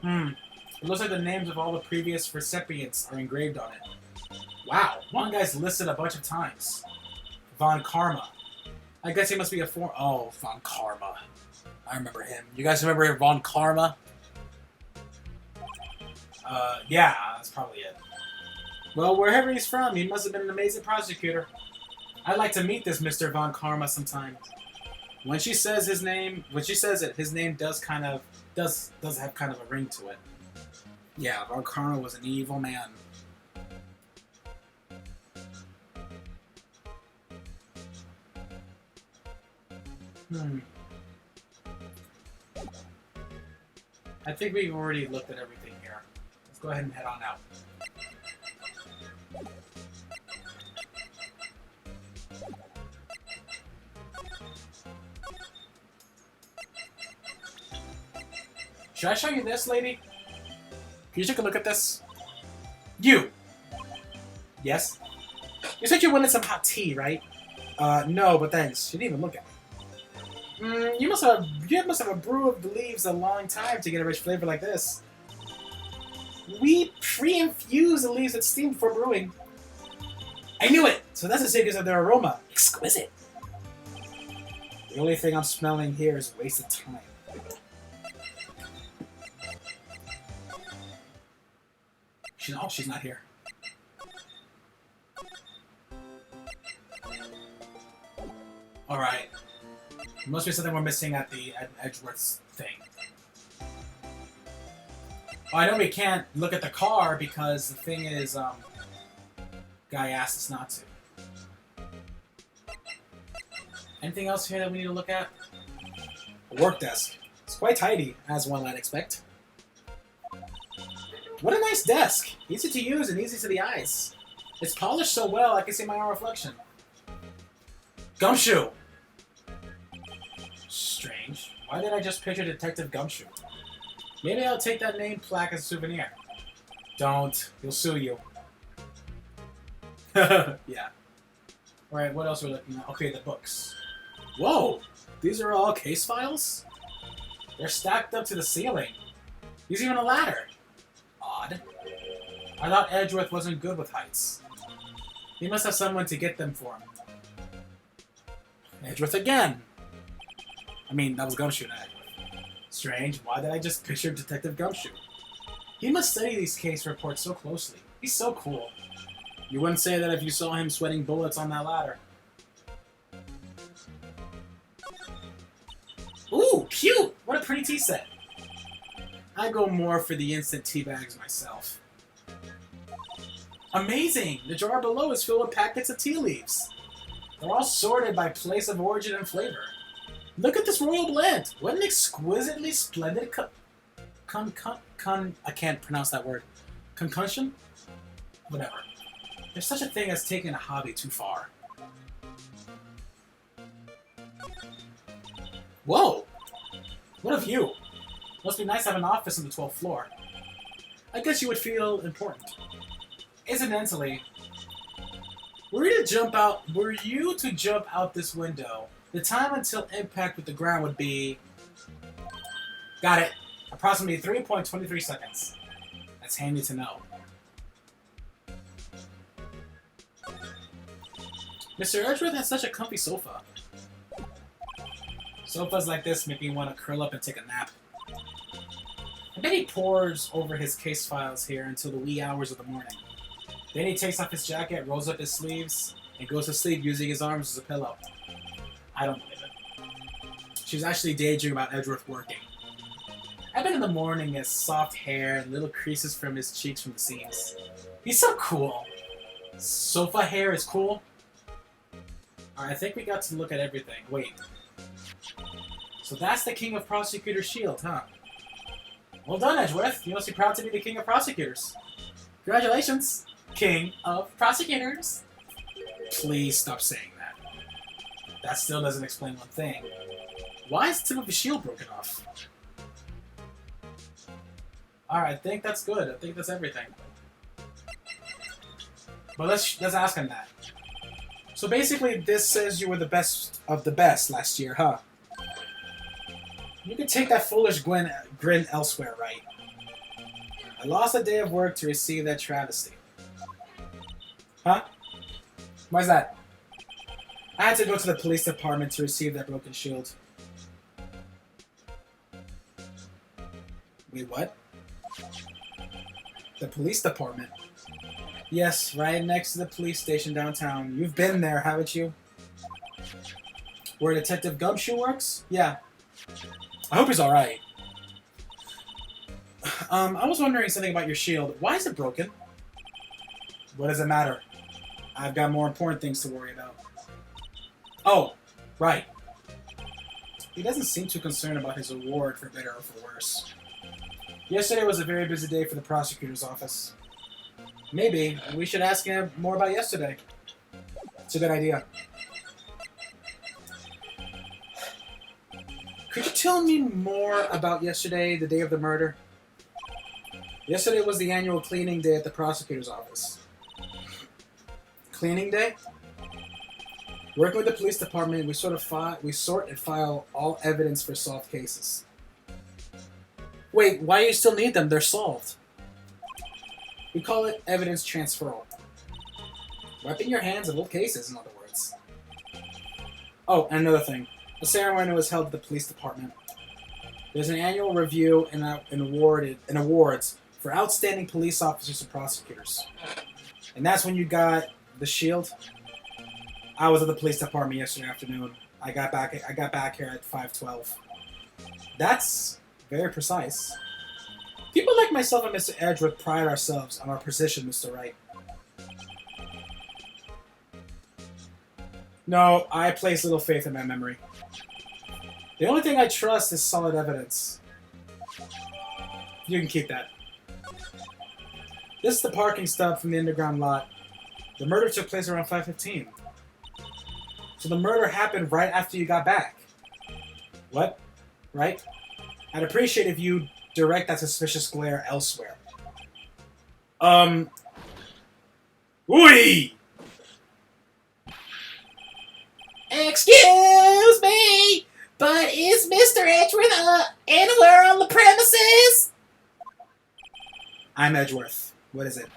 It looks like the names of all the previous recipients are engraved on it. Wow, one guy's listed a bunch of times. Von Karma. I guess he must be a Oh, Von Karma. I remember him. You guys remember Von Karma? Yeah, that's probably it. Well, wherever he's from, he must have been an amazing prosecutor. I'd like to meet this Mr. Von Karma sometime. When she says his name, his name does have kind of a ring to it. Yeah, Von Karma was an evil man. I think we've already looked at everything here. Let's go ahead and head on out. Should I show you this, lady? Can you take a look at this? You! Yes? You said you wanted some hot tea, right? No, but thanks. You didn't even look at me. You must have a brew of the leaves a long time to get a rich flavor like this. We pre-infuse the leaves with steam before brewing. I knew it! So that's the secret of their aroma. Exquisite. The only thing I'm smelling here is wasted time. She's not here. Alright. There must be something we're missing at Edgeworth's thing. Oh, I know we can't look at the car because the thing is, guy asked us not to. Anything else here that we need to look at? A work desk. It's quite tidy, as one might expect. What a nice desk! Easy to use and easy to the eyes. It's polished so well I can see my own reflection. Gumshoe! Strange. Why did I just picture Detective Gumshoe? Maybe I'll take that name plaque as a souvenir. Don't. He'll sue you. Yeah. Alright, what else are we looking at? Okay, the books. Whoa! These are all case files? They're stacked up to the ceiling. There's even a ladder. Odd. I thought Edgeworth wasn't good with heights. He must have someone to get them for him. Edgeworth again! I mean, that was Gumshoe, not Edgeworth. Strange, why did I just picture Detective Gumshoe? He must study these case reports so closely. He's so cool. You wouldn't say that if you saw him sweating bullets on that ladder. Ooh, cute! What a pretty tea set. I go more for the instant tea bags myself. Amazing! The jar below is filled with packets of tea leaves. They're all sorted by place of origin and flavor. Look at this royal blend! What an exquisitely splendid I can't pronounce that word. Concussion? Whatever. There's such a thing as taking a hobby too far. Whoa! What a view! Must be nice to have an office on the 12th floor. I guess you would feel important. Incidentally, were you to jump out this window, the time until impact with the ground would be... Got it. Approximately 3.23 seconds. That's handy to know. Mr. Edgeworth has such a comfy sofa. Sofas like this make me want to curl up and take a nap. I bet he pores over his case files here until the wee hours of the morning. Then he takes off his jacket, rolls up his sleeves, and goes to sleep using his arms as a pillow. I don't believe it. She's actually daydreaming about Edgeworth working. I bet in the morning he has soft hair and little creases from his cheeks from the seams. He's so cool. Sofa hair is cool. Alright, I think we got to look at everything. Wait. So that's the King of Prosecutor's shield, huh? Well done, Edgeworth. You must be proud to be the King of Prosecutors. Congratulations, King of Prosecutors. Please stop saying that. That still doesn't explain one thing. Why is the tip of the shield broken off? Alright, I think that's good. I think that's everything. But let's ask him that. So basically, this says you were the best of the best last year, huh? You can take that foolish grin elsewhere, right? I lost a day of work to receive that travesty. Huh? Why's that? I had to go to the police department to receive that broken shield. Wait, what? The police department? Yes, right next to the police station downtown. You've been there, haven't you? Where Detective Gumshoe works? Yeah. I hope he's alright. I was wondering something about your shield. Why is it broken? What does it matter? I've got more important things to worry about. Oh, right. He doesn't seem too concerned about his reward for better or for worse. Yesterday was a very busy day for the prosecutor's office. Maybe we should ask him more about yesterday. It's a good idea. Could you tell me more about yesterday, the day of the murder? Yesterday was the annual cleaning day at the prosecutor's office. Cleaning day? Working with the police department, we sort and file all evidence for solved cases. Wait, why do you still need them? They're solved. We call it evidence transferal. Wiping your hands of old cases, in other words. Oh, and another thing. A ceremony was held at the police department. There's an annual review and awards for outstanding police officers and prosecutors. And that's when you got the shield. I was at the police department yesterday afternoon. I got back here at 5:12. That's very precise. People like myself and Mr. Edgeworth pride ourselves on our precision, Mr. Wright. No, I place little faith in my memory. The only thing I trust is solid evidence. You can keep that. This is the parking stub from the underground lot. The murder took place around 5:15. So the murder happened right after you got back. What? Right? I'd appreciate if you direct that suspicious glare elsewhere. Oi! Excuse me, but is Mr. Edgeworth anywhere on the premises? I'm Edgeworth. What is it?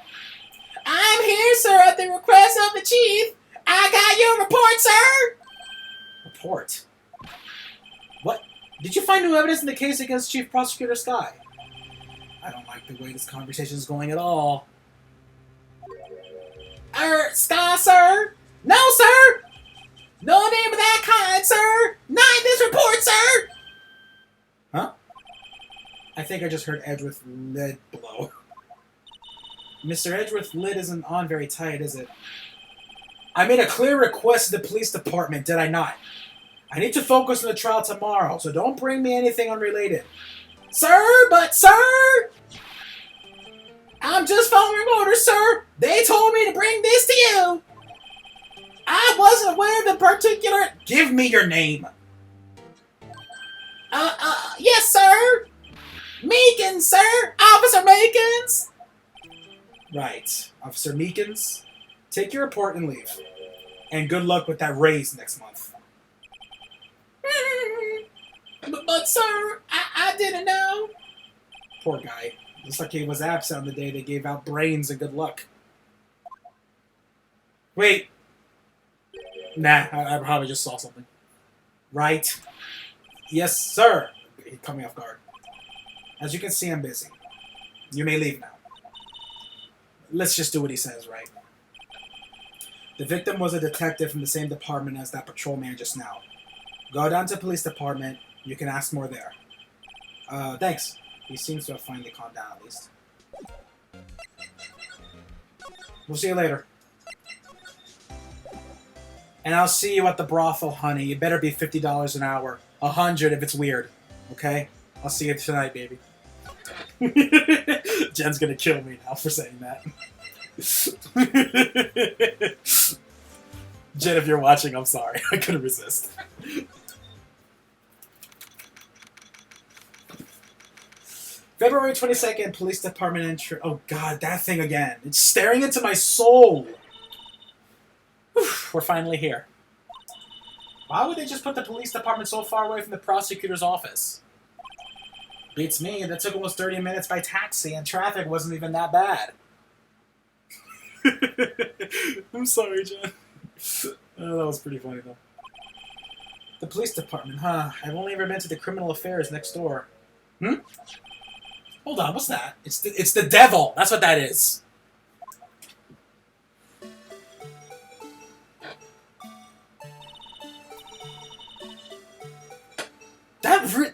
I'm here, sir, at the request of the chief. I got your report, sir. Report? What? Did you find new evidence in the case against Chief Prosecutor Sky? I don't like the way this conversation is going at all. Sky, sir? No, sir. No name of that kind, sir. Not in this report, sir. Huh? I think I just heard Edgeworth lid blow. Mr. Edgeworth lid isn't on very tight, is it? I made a clear request to the police department, did I not? I need to focus on the trial tomorrow, so don't bring me anything unrelated. Sir, but sir! I'm just following orders, sir. They told me to bring this to you. I wasn't aware of the particular... Give me your name. Yes, sir. Meekins, sir. Officer Meekins. Right. Officer Meekins, take your report and leave. And good luck with that raise next month. But sir, I didn't know. Poor guy. Looks like he was absent on the day they gave out brains and good luck. Wait. Nah, I probably just saw something. Right. Yes, sir. He caught me off guard. As you can see, I'm busy. You may leave now. Let's just do what he says, right? The victim was a detective from the same department as that patrolman just now. Go down to the police department. You can ask more there. Thanks. He seems to have finally calmed down, at least. We'll see you later. And I'll see you at the brothel, honey. You better be $50 an hour. $100 if it's weird. Okay? I'll see you tonight, baby. Jen's gonna kill me now for saying that. Jen, if you're watching, I'm sorry. I couldn't resist. February 22nd, police department entry. Oh god, that thing again. It's staring into my soul. Whew, we're finally here. Why would they just put the police department so far away from the prosecutor's office? Beats me, that took almost 30 minutes by taxi and traffic wasn't even that bad. I'm sorry, Jen. Oh, that was pretty funny, though. The police department, huh? I've only ever been to the criminal affairs next door. Hold on, what's that? It's the devil! That's what that is!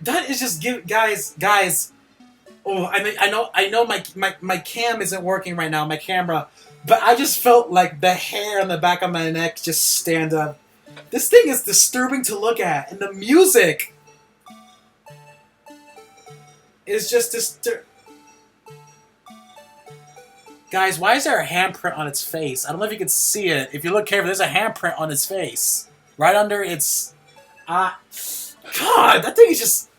That is just guys. Oh, I know my cam isn't working right now, my camera, but I just felt like the hair on the back of my neck just stand up. This thing is disturbing to look at, and the music is just Guys, why is there a handprint on its face? I don't know if you can see it. If you look carefully, there's a handprint on its face. Right under its... God, that thing is just...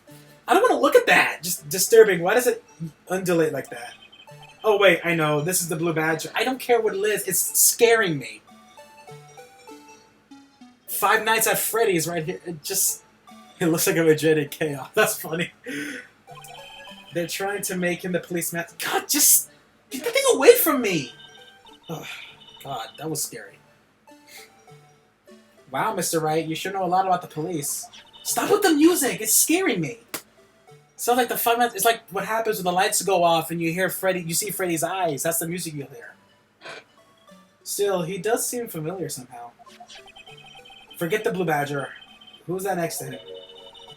I don't want to look at that. Just disturbing. Why does it undulate like that? Oh, wait, I know. This is the blue badger. I don't care what it is. It's scaring me. Five Nights at Freddy's right here. It looks like a magnetic chaos. That's funny. They're trying to make him the policeman. God, just... Get the thing away from me! Oh, God, that was scary. Wow, Mr. Wright, you sure know a lot about the police. Stop with the music! It's scaring me! Sounds like the 5 minutes... It's like what happens when the lights go off and you hear Freddy... You see Freddy's eyes. That's the music you'll hear. Still, he does seem familiar somehow. Forget the Blue Badger. Who's that next to him?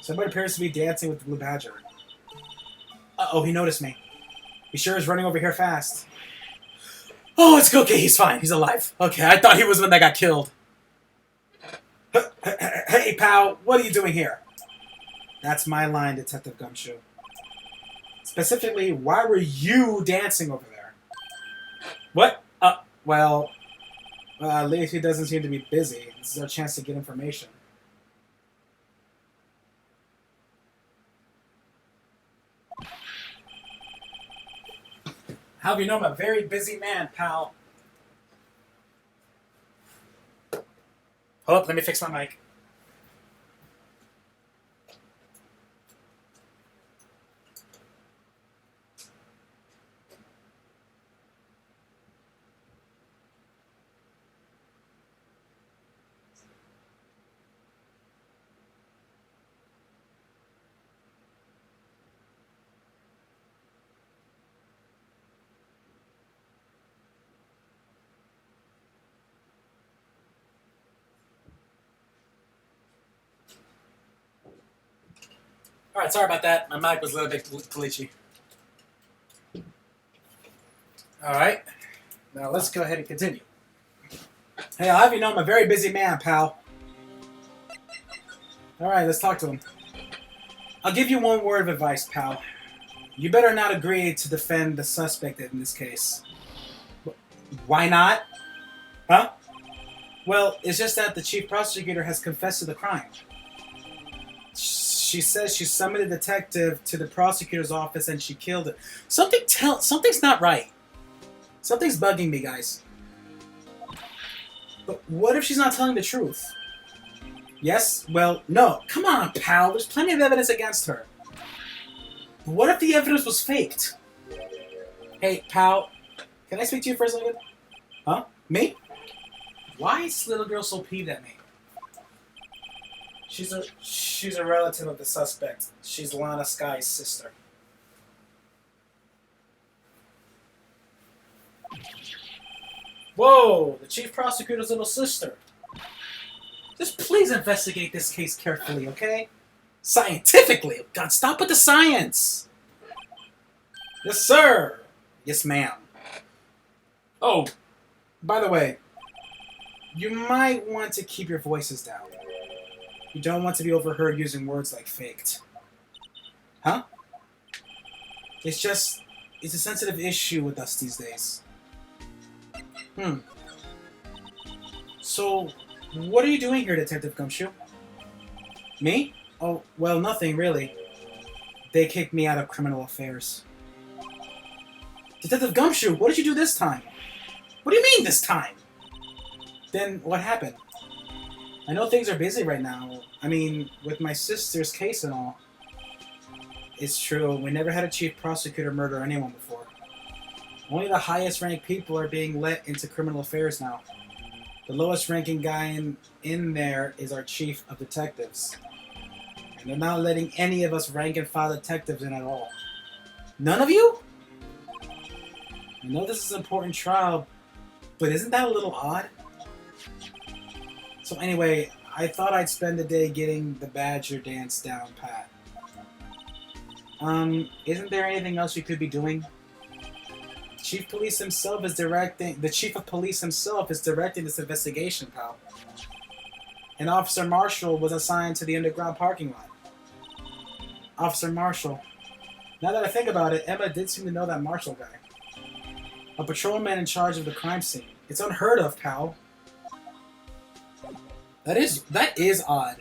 Somebody appears to be dancing with the Blue Badger. Uh-oh, he noticed me. He sure is running over here fast. Oh, it's okay. He's fine. He's alive. Okay, I thought he was the one that got killed. Hey, pal. What are you doing here? That's my line, Detective Gumshoe. Specifically, why were you dancing over there? What? Well, at least he doesn't seem to be busy. This is our chance to get information. How have you know I'm a very busy man, pal? Hold up, let me fix my mic. Alright, sorry about that. My mic was a little bit glitchy. Alright. Now let's go ahead and continue. Hey, I'll have you know I'm a very busy man, pal. Alright, let's talk to him. I'll give you one word of advice, pal. You better not agree to defend the suspect in this case. Why not? Huh? Well, it's just that the chief prosecutor has confessed to the crime. She says she summoned a detective to the prosecutor's office and she killed it. Something's not right. Something's bugging me, guys. But what if she's not telling the truth? Yes? Well, no. Come on, pal. There's plenty of evidence against her. But what if the evidence was faked? Hey, pal. Can I speak to you for a second? Huh? Me? Why is this little girl so peeved at me? She's a relative of the suspect. She's Lana Sky's sister. Whoa! The chief prosecutor's little sister. Just please investigate this case carefully, okay? Scientifically! God, stop with the science! Yes, sir! Yes, ma'am. Oh, by the way, you might want to keep your voices down. You don't want to be overheard using words like faked. Huh? It's a sensitive issue with us these days. So, what are you doing here, Detective Gumshoe? Me? Oh, well, nothing, really. They kicked me out of criminal affairs. Detective Gumshoe, what did you do this time? What do you mean, this time? Then, what happened? I know things are busy right now. I mean, with my sister's case and all. It's true, we never had a chief prosecutor murder anyone before. Only the highest ranked people are being let into criminal affairs now. The lowest ranking guy in there is our chief of detectives. And they're not letting any of us rank and file detectives in at all. None of you? I know this is an important trial, but isn't that a little odd? So anyway, I thought I'd spend the day getting the Badger dance down pat. Isn't there anything else you could be doing? The chief of police himself is directing this investigation, pal. And Officer Marshall was assigned to the underground parking lot. Officer Marshall. Now that I think about it, Emma did seem to know that Marshall guy. A patrolman in charge of the crime scene. It's unheard of, pal. That is odd.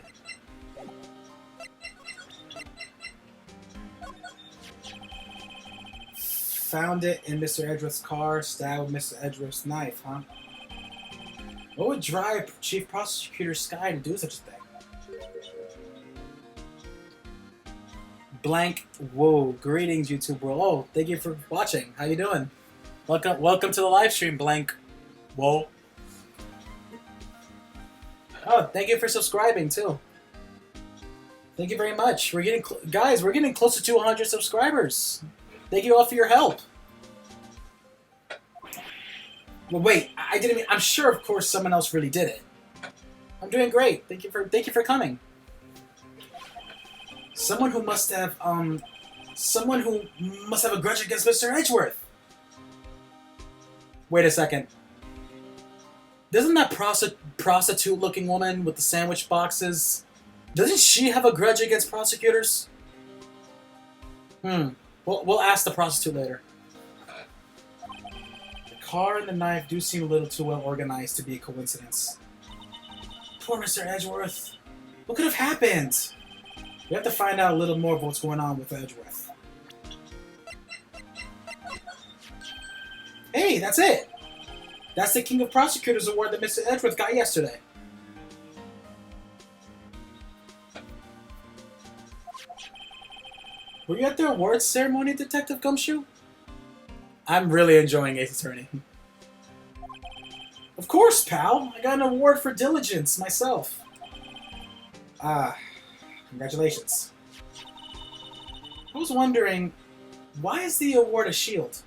Found it in Mr. Edgeworth's car, stabbed with Mr. Edgeworth's knife, huh? What would drive Chief Prosecutor Sky to do such a thing? Blank. Whoa. Greetings, YouTube world. Oh, thank you for watching. How you doing? Welcome to the live stream, Blank. Whoa. Oh, thank you for subscribing too. Thank you very much. We're getting guys. We're getting closer to 100 subscribers. Thank you all for your help. Well, wait. I didn't mean. I'm sure, of course, someone else really did it. I'm doing great. Thank you for coming. Someone who must have a grudge against Mr. Edgeworth. Wait a second. Doesn't that prostitute-looking woman with the sandwich boxes, doesn't she have a grudge against prosecutors? We'll ask the prostitute later. The car and the knife do seem a little too well organized to be a coincidence. Poor Mr. Edgeworth. What could have happened? We have to find out a little more of what's going on with Edgeworth. Hey, that's it! That's the King of Prosecutors award that Mr. Edgeworth got yesterday. Were you at the awards ceremony, Detective Gumshoe? I'm really enjoying Ace Attorney. Of course, pal! I got an award for diligence, myself. Congratulations. I was wondering, why is the award a shield?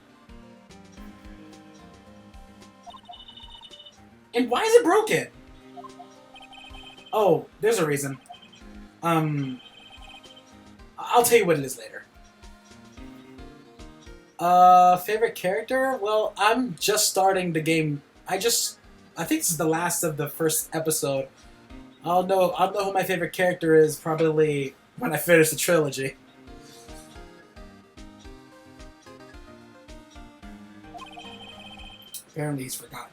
And why is it broken? Oh, there's a reason. I'll tell you what it is later. Favorite character? Well, I'm just starting the game. I think this is the last of the first episode. I'll know who my favorite character is probably when I finish the trilogy. Apparently he's forgotten.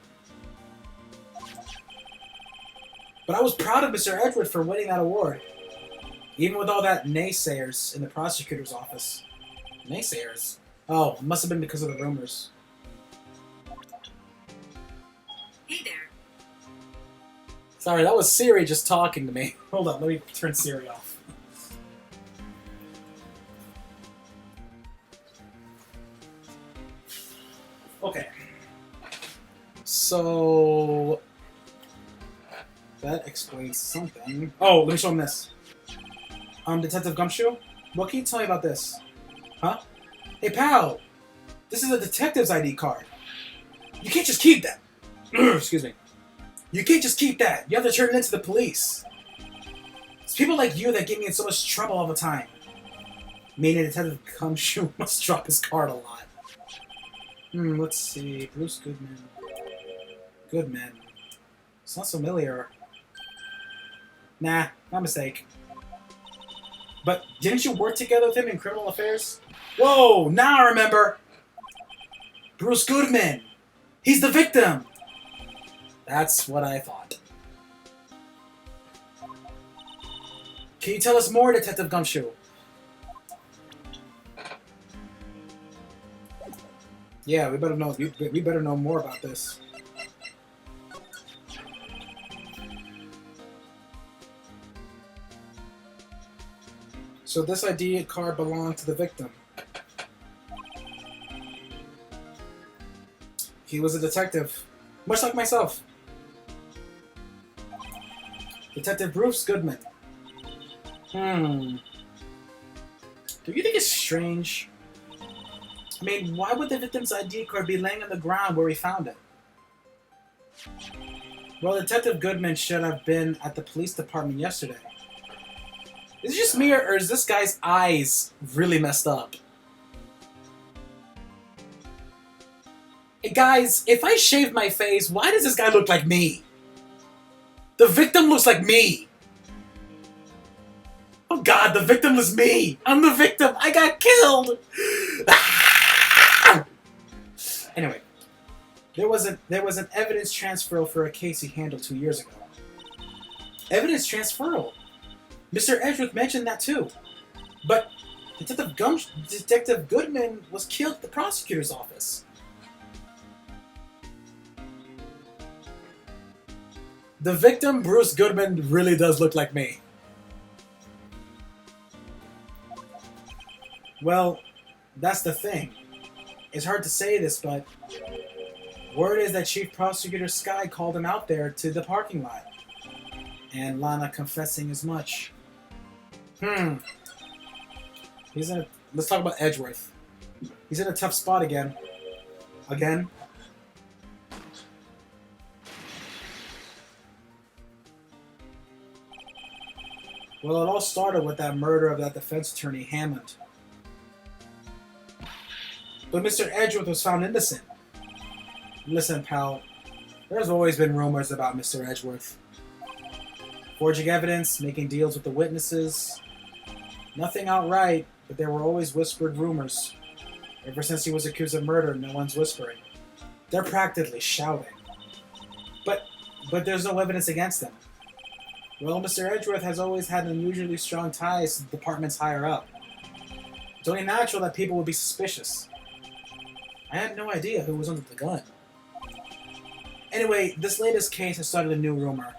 But I was proud of Mr. Edgeworth for winning that award. Even with all that naysayers in the prosecutor's office. Naysayers? Oh, it must have been because of the rumors. Hey there. Sorry, that was Siri just talking to me. Hold on, let me turn Siri off. Okay. So... that explains something. Oh, let me show him this. Detective Gumshoe? What can you tell me about this? Huh? Hey, pal! This is a detective's ID card. You can't just keep that. Excuse me. You can't just keep that. You have to turn it into the police. It's people like you that get me in so much trouble all the time. Meaning Detective Gumshoe must drop his card a lot. Let's see. Bruce Goodman. Goodman. Sounds familiar. Nah, my mistake. But didn't you work together with him in criminal affairs? Whoa, now I remember! Bruce Goodman! He's the victim! That's what I thought. Can you tell us more, Detective Gumshoe? Yeah, we better know. We better know more about this. So this ID card belonged to the victim. He was a detective, much like myself. Detective Bruce Goodman. Do you think it's strange? I mean, why would the victim's ID card be laying on the ground where we found it? Well, Detective Goodman should have been at the police department yesterday. Is it just me, or is this guy's eyes really messed up? Hey guys, if I shave my face, why does this guy look like me? The victim looks like me! Oh god, the victim was me! I'm the victim! I got killed! Ah! Anyway, There was an evidence transferal for a case he handled 2 years ago. Evidence transferal? Mr. Edgeworth mentioned that too. But Detective Goodman was killed at the prosecutor's office. The victim, Bruce Goodman, really does look like me. Well, that's the thing. It's hard to say this, but word is that Chief Prosecutor Sky called him out there to the parking lot. And Lana confessing as much. Let's talk about Edgeworth. He's in a tough spot again. Again? Well, it all started with that murder of that defense attorney, Hammond. But Mr. Edgeworth was found innocent. Listen, pal, there's always been rumors about Mr. Edgeworth. Forging evidence, making deals with the witnesses. Nothing outright, but there were always whispered rumors. Ever since he was accused of murder, no one's whispering. They're practically shouting. But there's no evidence against him. Well, Mr. Edgeworth has always had unusually strong ties to the department's higher up. It's only natural that people would be suspicious. I had no idea who was under the gun. Anyway, this latest case has started a new rumor.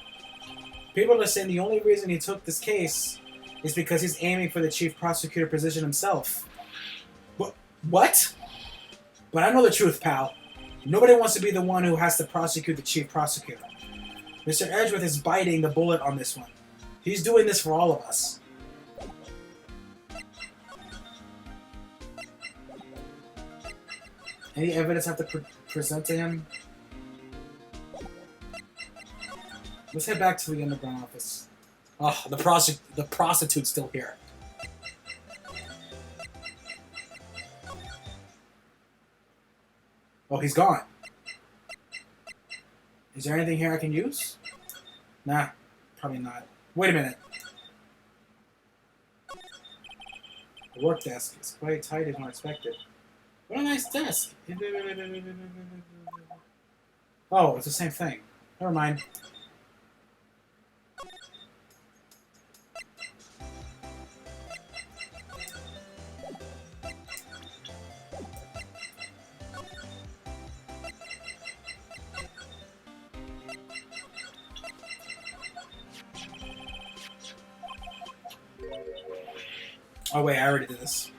People are saying the only reason he took this case is because he's aiming for the chief prosecutor position himself. What? But I know the truth, pal. Nobody wants to be the one who has to prosecute the chief prosecutor. Mr. Edgeworth is biting the bullet on this one. He's doing this for all of us. Any evidence I have to present to him? Let's head back to the underground office. Oh, the prostitute's still here. Oh, he's gone. Is there anything here I can use? Nah, probably not. Wait a minute. The work desk is quite tight as not expected. What a nice desk. Oh, it's the same thing. Never mind. Oh wait, I already did this.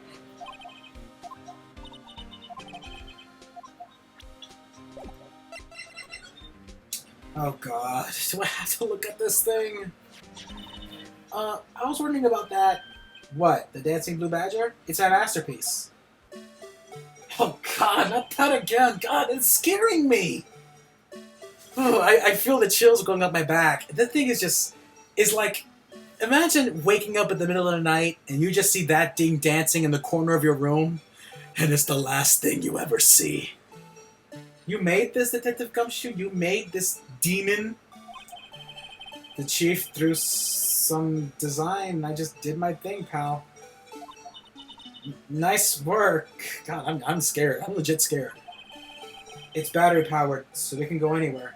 Oh god, do I have to look at this thing? I was wondering about that. What, the Dancing Blue Badger? It's a masterpiece. Oh god, not that again! God, it's scaring me! Oh, I feel the chills going up my back. The thing is just... is like... Imagine waking up in the middle of the night and you just see that thing dancing in the corner of your room, and it's the last thing you ever see. You made this, Detective Gumshoe? You made this demon? The chief threw some design. I just did my thing, pal. Nice work. God, I'm scared. I'm legit scared. It's battery powered, so it can go anywhere.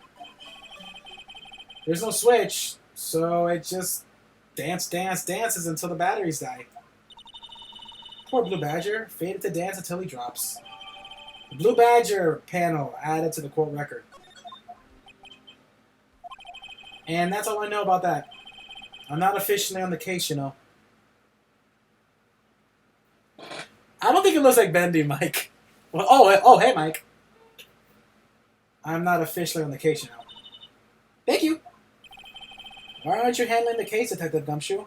There's no switch, so it just... dances until the batteries die. Poor Blue Badger, fated to dance until he drops. The Blue Badger panel added to the court record. And that's all I know about that. I'm not officially on the case, you know. I don't think it looks like Bendy, Mike. Well, oh, hey, Mike. I'm not officially on the case, you know. Thank you. Why aren't you handling the case, Detective Gumshoe?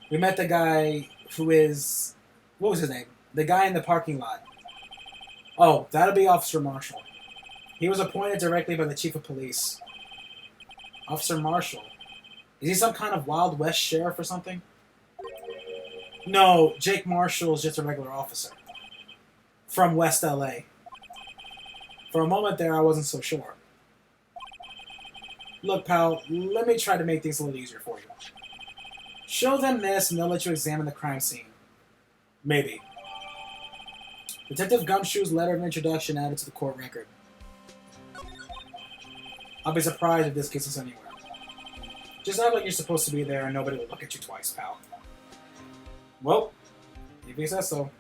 We met the guy who is... what was his name? The guy in the parking lot. Oh, that'll be Officer Marshall. He was appointed directly by the Chief of Police. Officer Marshall. Is he some kind of Wild West sheriff or something? No, Jake Marshall is just a regular officer. From West LA. For a moment there, I wasn't so sure. Look, pal, let me try to make things a little easier for you. Show them this and they'll let you examine the crime scene. Maybe. Detective Gumshoe's letter of introduction added to the court record. I'll be surprised if this gets us anywhere. Just act like you're supposed to be there and nobody will look at you twice, pal. Well, if he says so.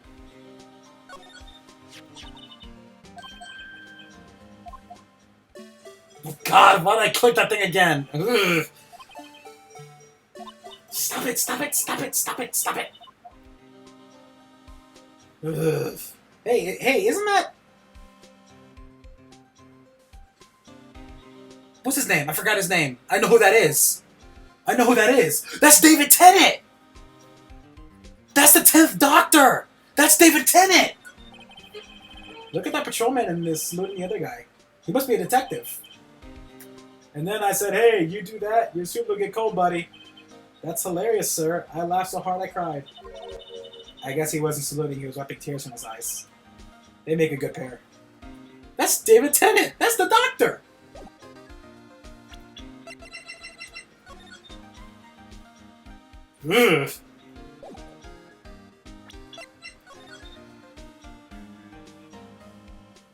God, why did I click that thing again? Ugh. Stop it, stop it, stop it, stop it, stop it! Ugh. Hey, isn't that... What's his name? I forgot his name. I know who that is. I know who that is. That's David Tennant! That's the 10th Doctor! That's David Tennant! Look at that patrolman in this looting the other guy. He must be a detective. And then I said, hey, you do that, your soup will get cold, buddy. That's hilarious, sir. I laughed so hard I cried. I guess he wasn't saluting, he was wiping tears from his eyes. They make a good pair. That's David Tennant! That's the Doctor! Ugh.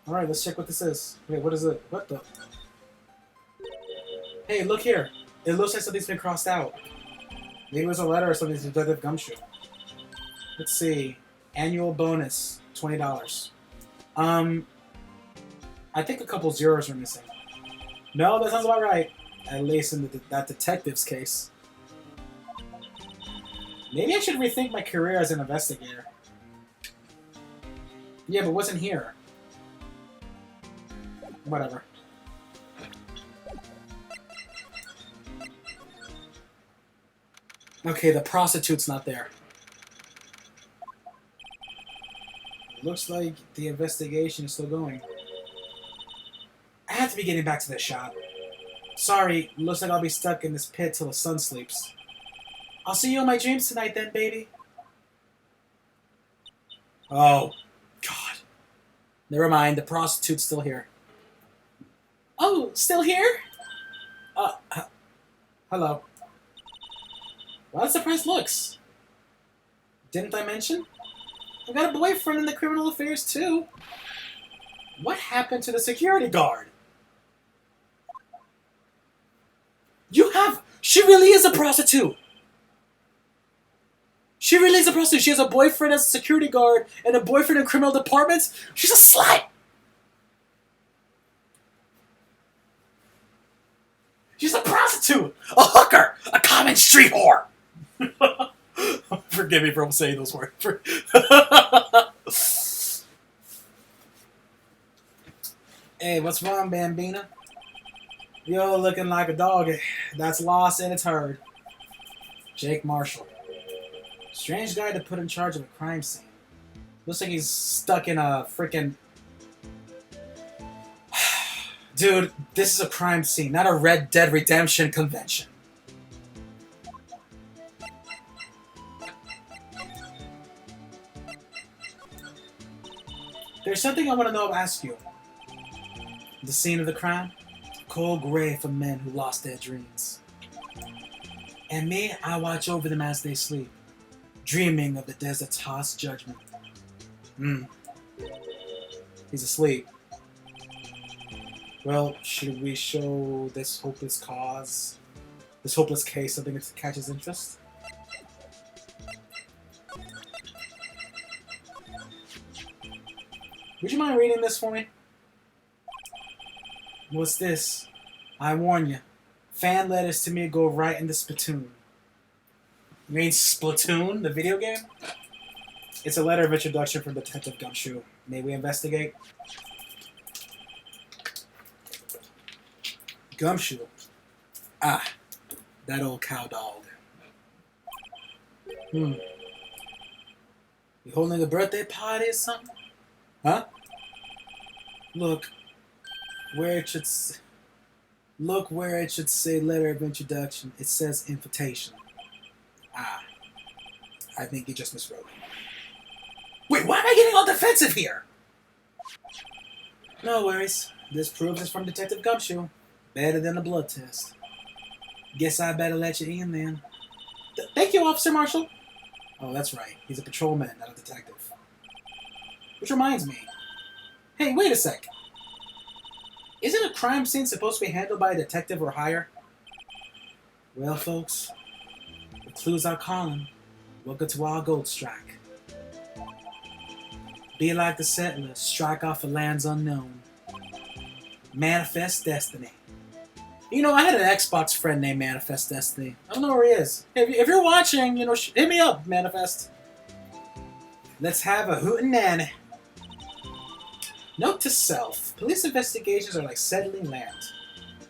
Alright, let's check what this is. Wait, what is it? What the? Hey, look here. It looks like something's been crossed out. Maybe it was a letter or something to Detective Gumshoe. Let's see. Annual bonus, $20. I think a couple zeros are missing. No, that sounds about right. At least in that detective's case. Maybe I should rethink my career as an investigator. Yeah, but what's in here? Whatever. Okay, the prostitute's not there. Looks like the investigation is still going. I have to be getting back to the shop. Sorry, looks like I'll be stuck in this pit till the sun sleeps. I'll see you in my dreams tonight then, baby. Oh, God. Never mind, the prostitute's still here. Oh, still here? Hello. Well, that's surprised looks. Didn't I mention? I've got a boyfriend in the criminal affairs, too. What happened to the security guard? You have... She really is a prostitute! She really is a prostitute. She has a boyfriend as a security guard and a boyfriend in criminal departments. She's a slut! She's a prostitute! A hooker! A common street whore! Forgive me for saying those words. Hey, what's wrong, Bambina? You're looking like a dog that's lost in its herd. Jake Marshall. Strange guy to put in charge of a crime scene. Looks like he's stuck in a freaking... Dude, this is a crime scene, not a Red Dead Redemption convention. There's something I want to ask you. The scene of the crime? Cold grave for men who lost their dreams. And me, I watch over them as they sleep, dreaming of the desert's harsh judgment. He's asleep. Well, should we show this hopeless case something to catch his interest? Would you mind reading this for me? What's this? I warn you. Fan letters to me go right into Splatoon. You mean Splatoon, the video game? It's a letter of introduction from Detective Gumshoe. May we investigate? Gumshoe. Ah, that old cow dog. You holding a birthday party or something? Huh? Look where it should say letter of introduction. It says invitation. Ah, I think you just miswrote it. Wait, why am I getting all defensive here? No worries. This proves it's from Detective Gumshoe. Better than a blood test. Guess I better let you in then. Thank you, Officer Marshall. Oh, that's right. He's a patrolman, not a detective. Which reminds me. Hey, wait a sec. Isn't a crime scene supposed to be handled by a detective or higher? Well, folks, the clues are calling. Welcome to our gold strike. Be like the settlers, strike off for lands unknown. Manifest destiny. You know, I had an Xbox friend named Manifest Destiny. I don't know where he is. If you're watching, you know, hit me up, Manifest. Let's have a hootenanny. Note to self. Police investigations are like settling land.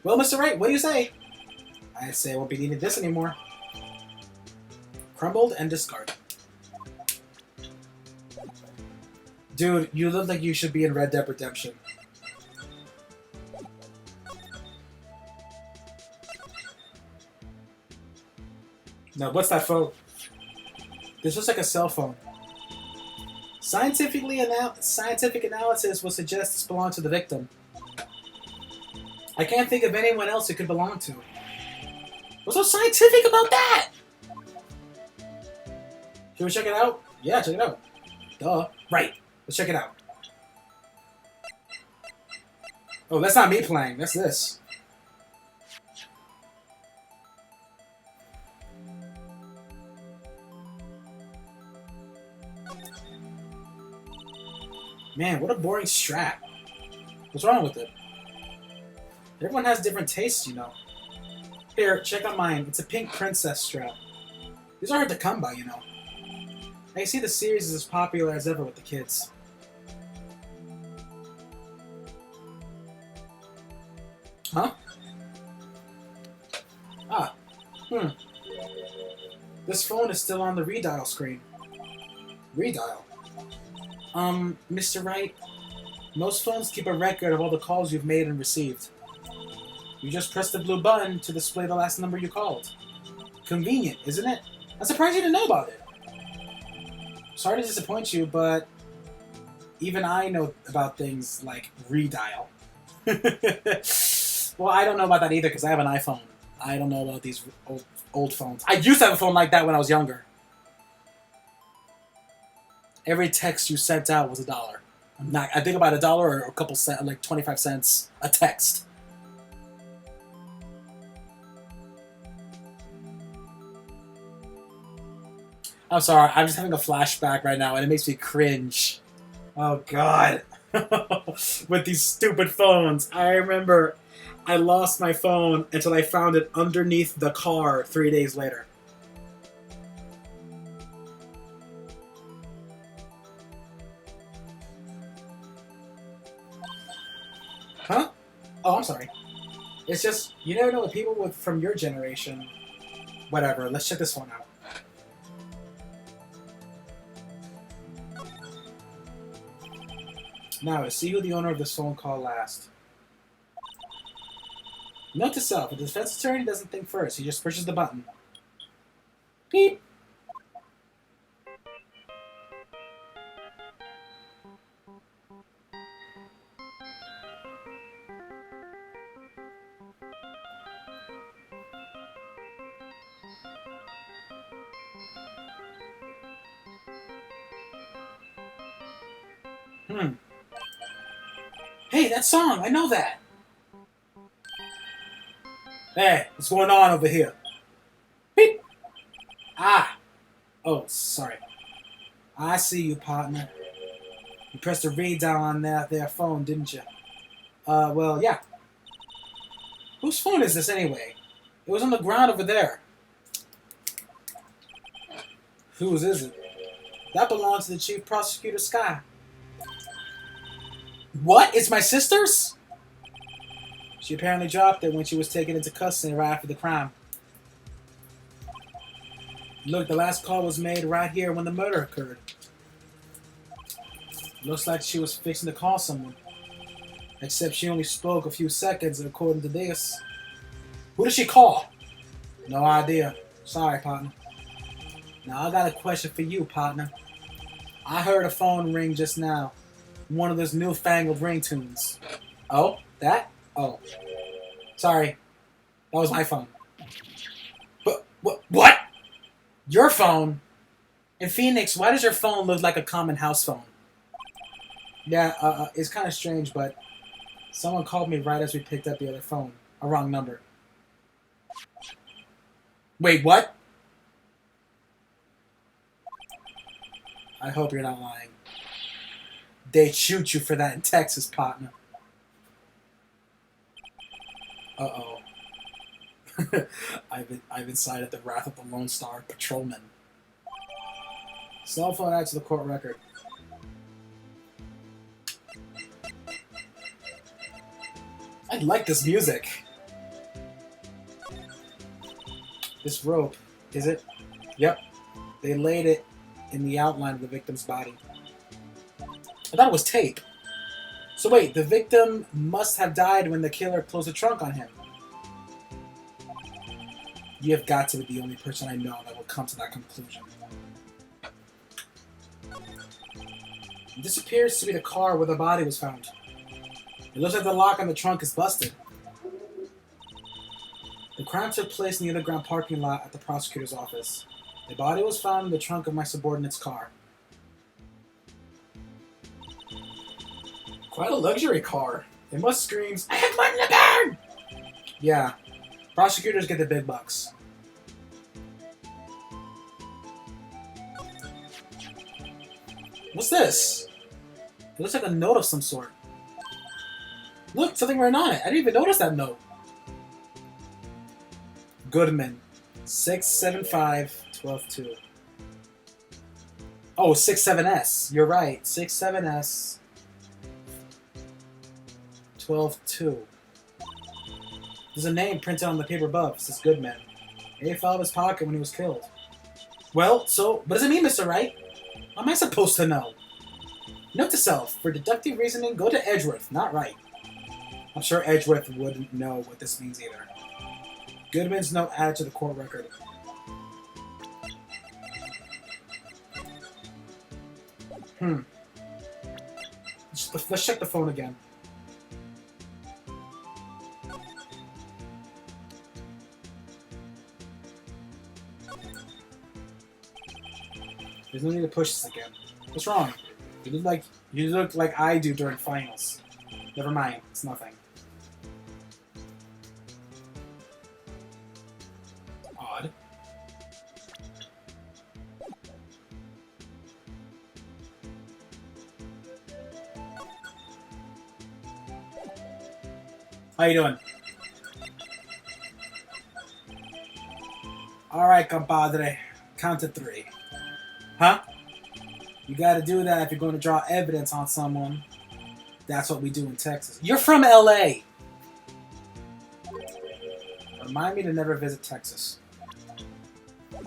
Well, Mr. Wright, what do you say? I say I won't be needing this anymore. Crumbled and discarded. Dude, you look like you should be in Red Dead Redemption. No, what's that phone? This looks like a cell phone. Scientific analysis would suggest this belonged to the victim. I can't think of anyone else it could belong to. What's so scientific about that? Should we check it out? Yeah, check it out. Duh. Right. Let's check it out. Oh, that's not me playing. That's this. Man, what a boring strap. What's wrong with it? Everyone has different tastes, you know. Here, check out mine. It's a pink princess strap. These are hard to come by, you know. I see the series is as popular as ever with the kids. Huh? Ah. This phone is still on the redial screen. Redial? Mr. Wright, most phones keep a record of all the calls you've made and received. You just press the blue button to display the last number you called. Convenient, isn't it? I'm surprised you didn't know about it. Sorry to disappoint you, but even I know about things like redial. Well, I don't know about that either because I have an iPhone. I don't know about these old phones. I used to have a phone like that when I was younger. Every text you sent out was $1. I think about $1 or a couple cents, like 25 cents a text. I'm sorry, I'm just having a flashback right now and it makes me cringe. Oh god. With these stupid phones. I remember I lost my phone until I found it underneath the car 3 days later. Huh? Oh, I'm sorry. It's just, you never know the people from your generation. Whatever, let's check this one out. Now, to see who the owner of this phone called last. Note to self, if the defense attorney doesn't think first, he just pushes the button. Beep! Hey, that song! I know that! Hey, what's going on over here? Beep! Ah! Oh, sorry. I see you, partner. You pressed a redial on their phone, didn't you? Well, yeah. Whose phone is this, anyway? It was on the ground over there. Whose is it? That belongs to the Chief Prosecutor Sky. What? It's my sister's? She apparently dropped it when she was taken into custody right after the crime. Look, the last call was made right here when the murder occurred. Looks like she was fixing to call someone. Except she only spoke a few seconds, according to this. Who did she call? No idea. Sorry, partner. Now, I got a question for you, partner. I heard a phone ring just now. One of those newfangled ringtones. Oh? That? Oh. Sorry. That was my phone. But, what? Your phone? In Phoenix, why does your phone look like a common house phone? Yeah, it's kind of strange, but Someone called me right as we picked up the other phone. A wrong number. Wait, what? I hope you're not lying. They'd shoot you for that in Texas, partner. Uh-oh. I've incited the wrath of the Lone Star Patrolman. Cell phone adds to the court record. I like this music. This rope, is it? Yep. They laid it in the outline of the victim's body. I thought it was tape. So wait, the victim must have died when the killer closed the trunk on him. You have got to be the only person I know that will come to that conclusion. This appears to be the car where the body was found. It looks like the lock on the trunk is busted. The crime took place in the underground parking lot at the prosecutor's office. The body was found in the trunk of my subordinate's car. Quite a luxury car. It must screams, "I have money to burn!" Yeah. Prosecutors get the big bucks. What's this? It looks like a note of some sort. Look, something written on it. I didn't even notice that note. Goodman. 675-12-2. Oh, 67S. You're right. 67S. 12-2. There's a name printed on the paper above. It says Goodman. He fell out of his pocket when he was killed. Well, so, what does it mean, Mr. Wright? How am I supposed to know? Note to self, for deductive reasoning, go to Edgeworth, not Wright. I'm sure Edgeworth wouldn't know what this means either. Goodman's note added to the court record. Let's check the phone again. There's no need to push this again. What's wrong? You look like I do during finals. Never mind, it's nothing. Odd. How you doing? Alright, compadre. Count to 3. Huh? You gotta do that if you're going to draw evidence on someone. That's what we do in Texas. You're from LA! Remind me to never visit Texas. Well,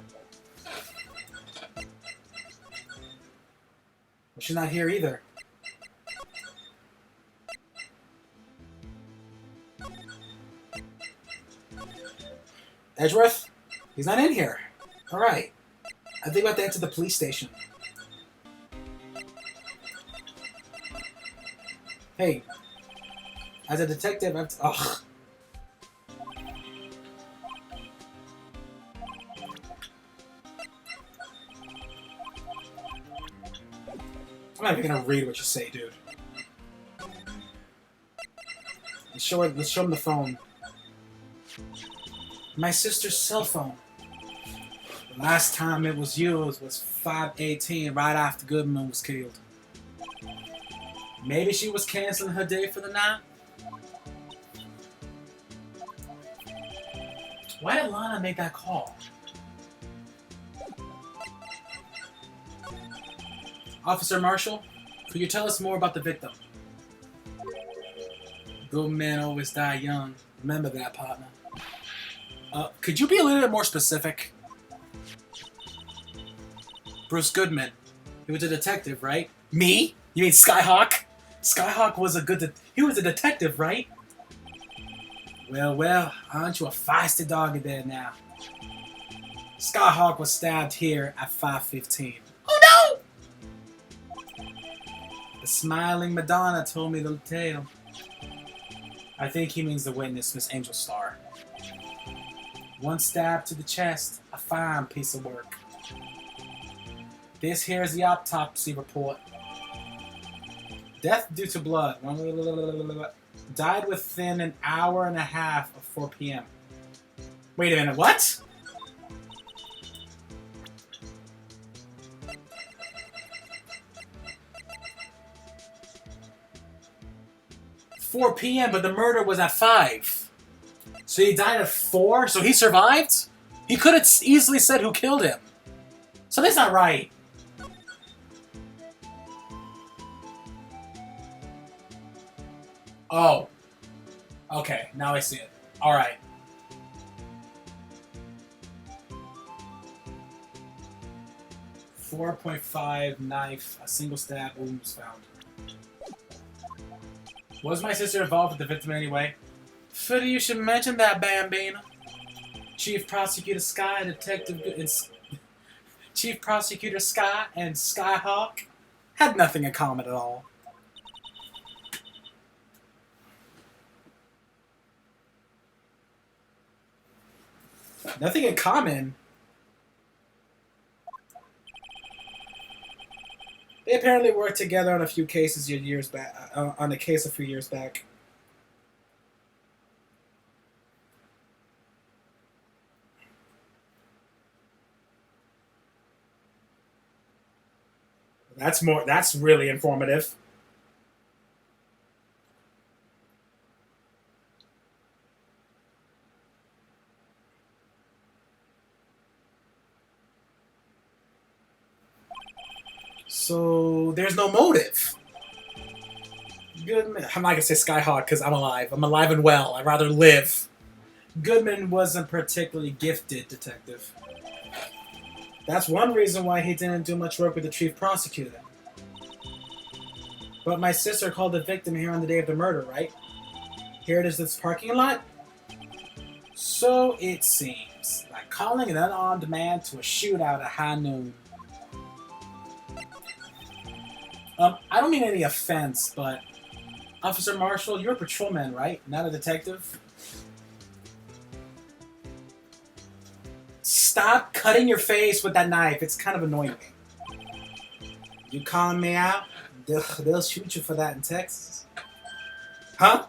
she's not here either. Edgeworth? He's not in here. Alright. I think we have to enter the police station. Hey, as a detective, I have to... Ugh. I'm not even gonna read what you say, dude. Let's show him the phone. My sister's cell phone. The last time it was used was 5/18, right after Goodman was killed. Maybe she was canceling her day for the night? Why did Lana make that call? Officer Marshall, could you tell us more about the victim? Good men always die young. Remember that, partner. Could you be a little bit more specific? Bruce Goodman. He was a detective, right? Me? You mean Skyhawk? Skyhawk was he was a detective, right? Well, aren't you a feisty doggy there now? Skyhawk was stabbed here at 5:15. Oh no! The smiling Madonna told me the tale. I think he means the witness, Miss Angel Star. One stab to the chest, a fine piece of work. This here is the autopsy report. Death due to blood. Died within an hour and a half of 4 p.m. Wait a minute, what? .4 p.m., but the murder was at 5. So he died at 4? So he survived? He could have easily said who killed him. So that's not right. Oh. Okay, now I see it. Alright. .5 knife, a single stab wound was found. Was my sister involved with the victim in any way? Funny you should mention that, Bambina. Chief Prosecutor Sky and Chief Prosecutor Sky and Skyhawk had nothing in common at all. Nothing in common? They apparently worked together on a few cases years back. On a case a few years back. That's really informative. So there's no motive. Goodman, I'm not gonna say Skyhawk because I'm alive. I'm alive and well. I'd rather live. Goodman wasn't particularly gifted detective. That's one reason why he didn't do much work with the chief prosecutor. But my sister called the victim here on the day of the murder, right? Here it is, this parking lot. So it seems, like calling an unarmed man to a shootout at high noon. I don't mean any offense, but Officer Marshall, you're a patrolman, right? Not a detective? Stop cutting your face with that knife. It's kind of annoying me. You calling me out? They'll shoot you for that in Texas. Huh?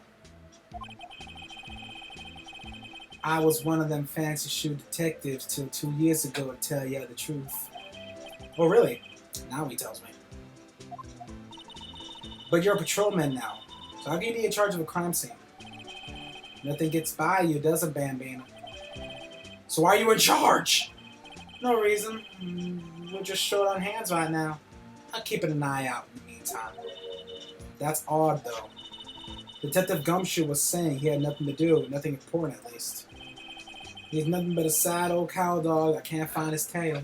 I was one of them fancy shoe detectives till 2 years ago to tell you the truth. Oh, really? Now he tells me. But you're a patrolman now, so I'll give you in charge of a crime scene. Nothing gets by you, does it, Bambino? So why are you in charge? No reason. We're just short on hands right now. I'll keep an eye out in the meantime. That's odd, though. Detective Gumshoe was saying he had nothing to do, nothing important at least. He's nothing but a sad old cow dog that can't find his tail.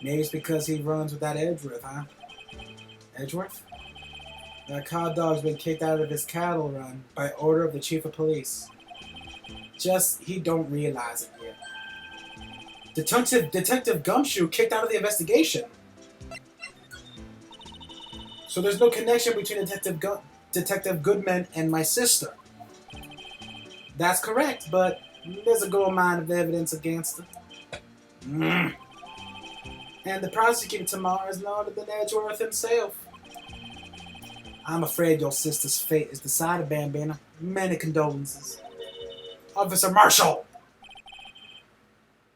Maybe it's because he runs with that Edgeworth, huh? Edgeworth? That cow dog's been kicked out of his cattle run by order of the chief of police. Just, he don't realize it yet. Detective Gumshoe kicked out of the investigation. So there's no connection between Detective Goodman and my sister. That's correct, but there's a gold mine of evidence against her. And the prosecutor tomorrow is none other than Edgeworth himself. I'm afraid your sister's fate is decided, Bambina. Many condolences. Officer Marshall!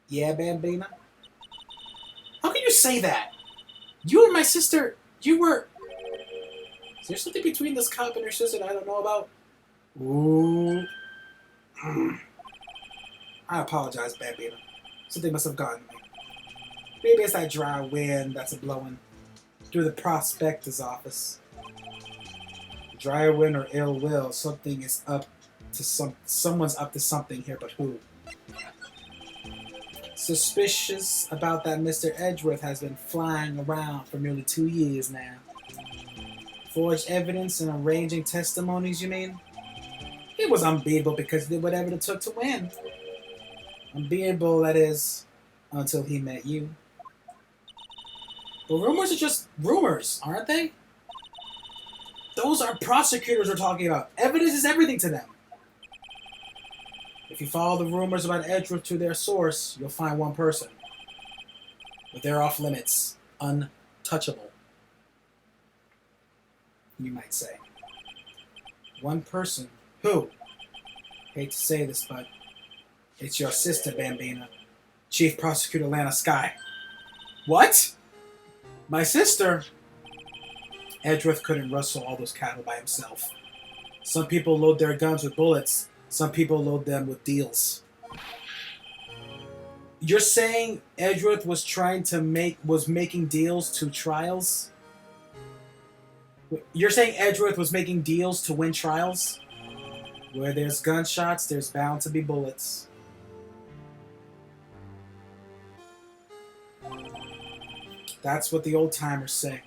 Yeah, Bambina? How can you say that? You and my sister, you were... Is there something between this cop and her sister that I don't know about? Ooh. I apologize, Bambina. Something must have gotten me. Maybe it's that dry wind that's blowing through the prospector's office. Dry wind or ill will, something is up to someone's up to something here, but who? Suspicious about that Mr. Edgeworth has been flying around for nearly 2 years now. Forged evidence and arranging testimonies, you mean? It was unbeatable because he did whatever it took to win. Unbeatable, that is, until he met you. But rumors are just rumors, aren't they? Those are prosecutors we're talking about. Evidence is everything to them. If you follow the rumors about Edgeworth to their source, you'll find one person. But they're off limits. Untouchable. You might say. One person. Who? Hate to say this, but it's your sister, Bambina. Chief Prosecutor Lana Sky. What? My sister? Edgeworth couldn't rustle all those cattle by himself. Some people load their guns with bullets. Some people load them with deals. You're saying Edgeworth was making deals to trials? You're saying Edgeworth was making deals to win trials? Where there's gunshots, there's bound to be bullets. That's what the old timers say.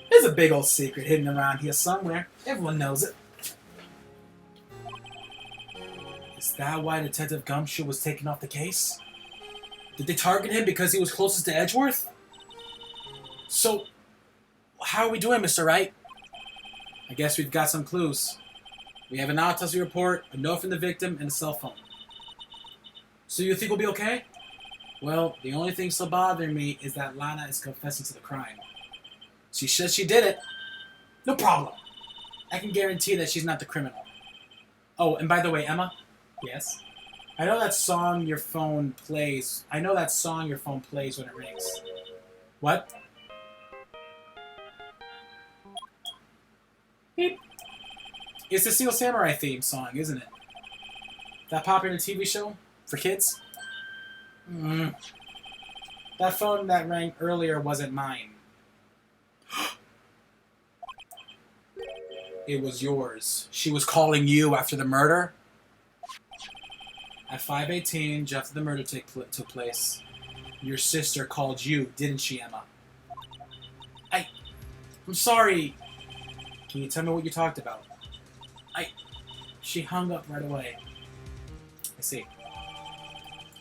There's a big old secret hidden around here somewhere. Everyone knows it. Is that why Detective Gumshoe was taken off the case? Did they target him because he was closest to Edgeworth? So, how are we doing, Mr. Wright? I guess we've got some clues. We have an autopsy report, a note from the victim, and a cell phone. So you think we'll be okay? Well, the only thing still bothering me is that Lana is confessing to the crime. She says she did it. No problem. I can guarantee that she's not the criminal. Oh, and by the way, Emma? Yes? I know that song your phone plays. I know that song your phone plays when it rings. What? Beep. It's the Steel Samurai theme song, isn't it? That popular TV show for kids? That phone that rang earlier wasn't mine. It was yours. She was calling you after the murder? At 5:18, just after the murder took place, your sister called you, didn't she, Emma? I'm sorry. Can you tell me what you talked about? She hung up right away. I see.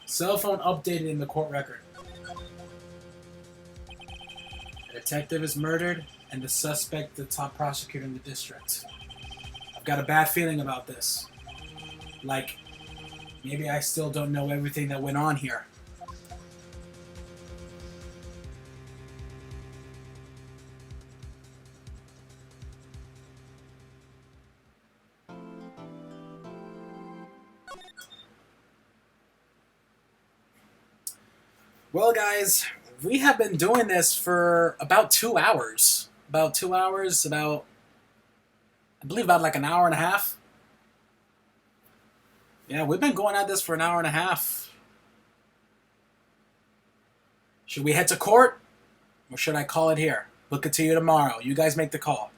Cell phone updated in the court record. The detective is murdered, and the suspect the top prosecutor in the district. I've got a bad feeling about this. Like, maybe I still don't know everything that went on here. Well, guys, we have been doing this for about 2 hours. I believe about like an hour and a half. Yeah, we've been going at this for an hour and a half. Should we head to court? Or should I call it here? Book it to you tomorrow. You guys make the call.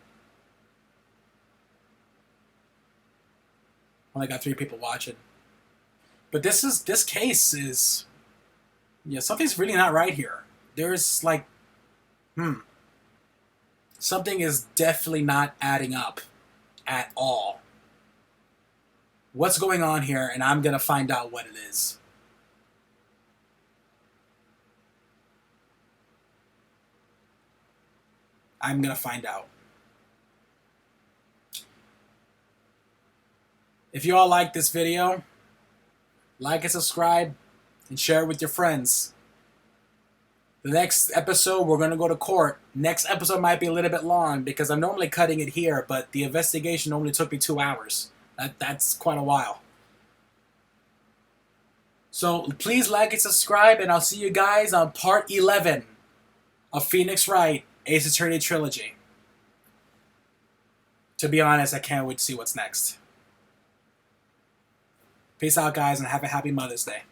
Only got 3 people watching. But this case is... Yeah, something's really not right here. There's like... Something is definitely not adding up at all. What's going on here? And I'm going to find out what it is. I'm going to find out. If you all like this video, like and subscribe and share it with your friends. The next episode, we're going to go to court. Next episode might be a little bit long because I'm normally cutting it here, but the investigation only took me 2 hours. That's quite a while. So please like and subscribe, and I'll see you guys on part 11 of Phoenix Wright, Ace Attorney Trilogy. To be honest, I can't wait to see what's next. Peace out, guys, and have a happy Mother's Day.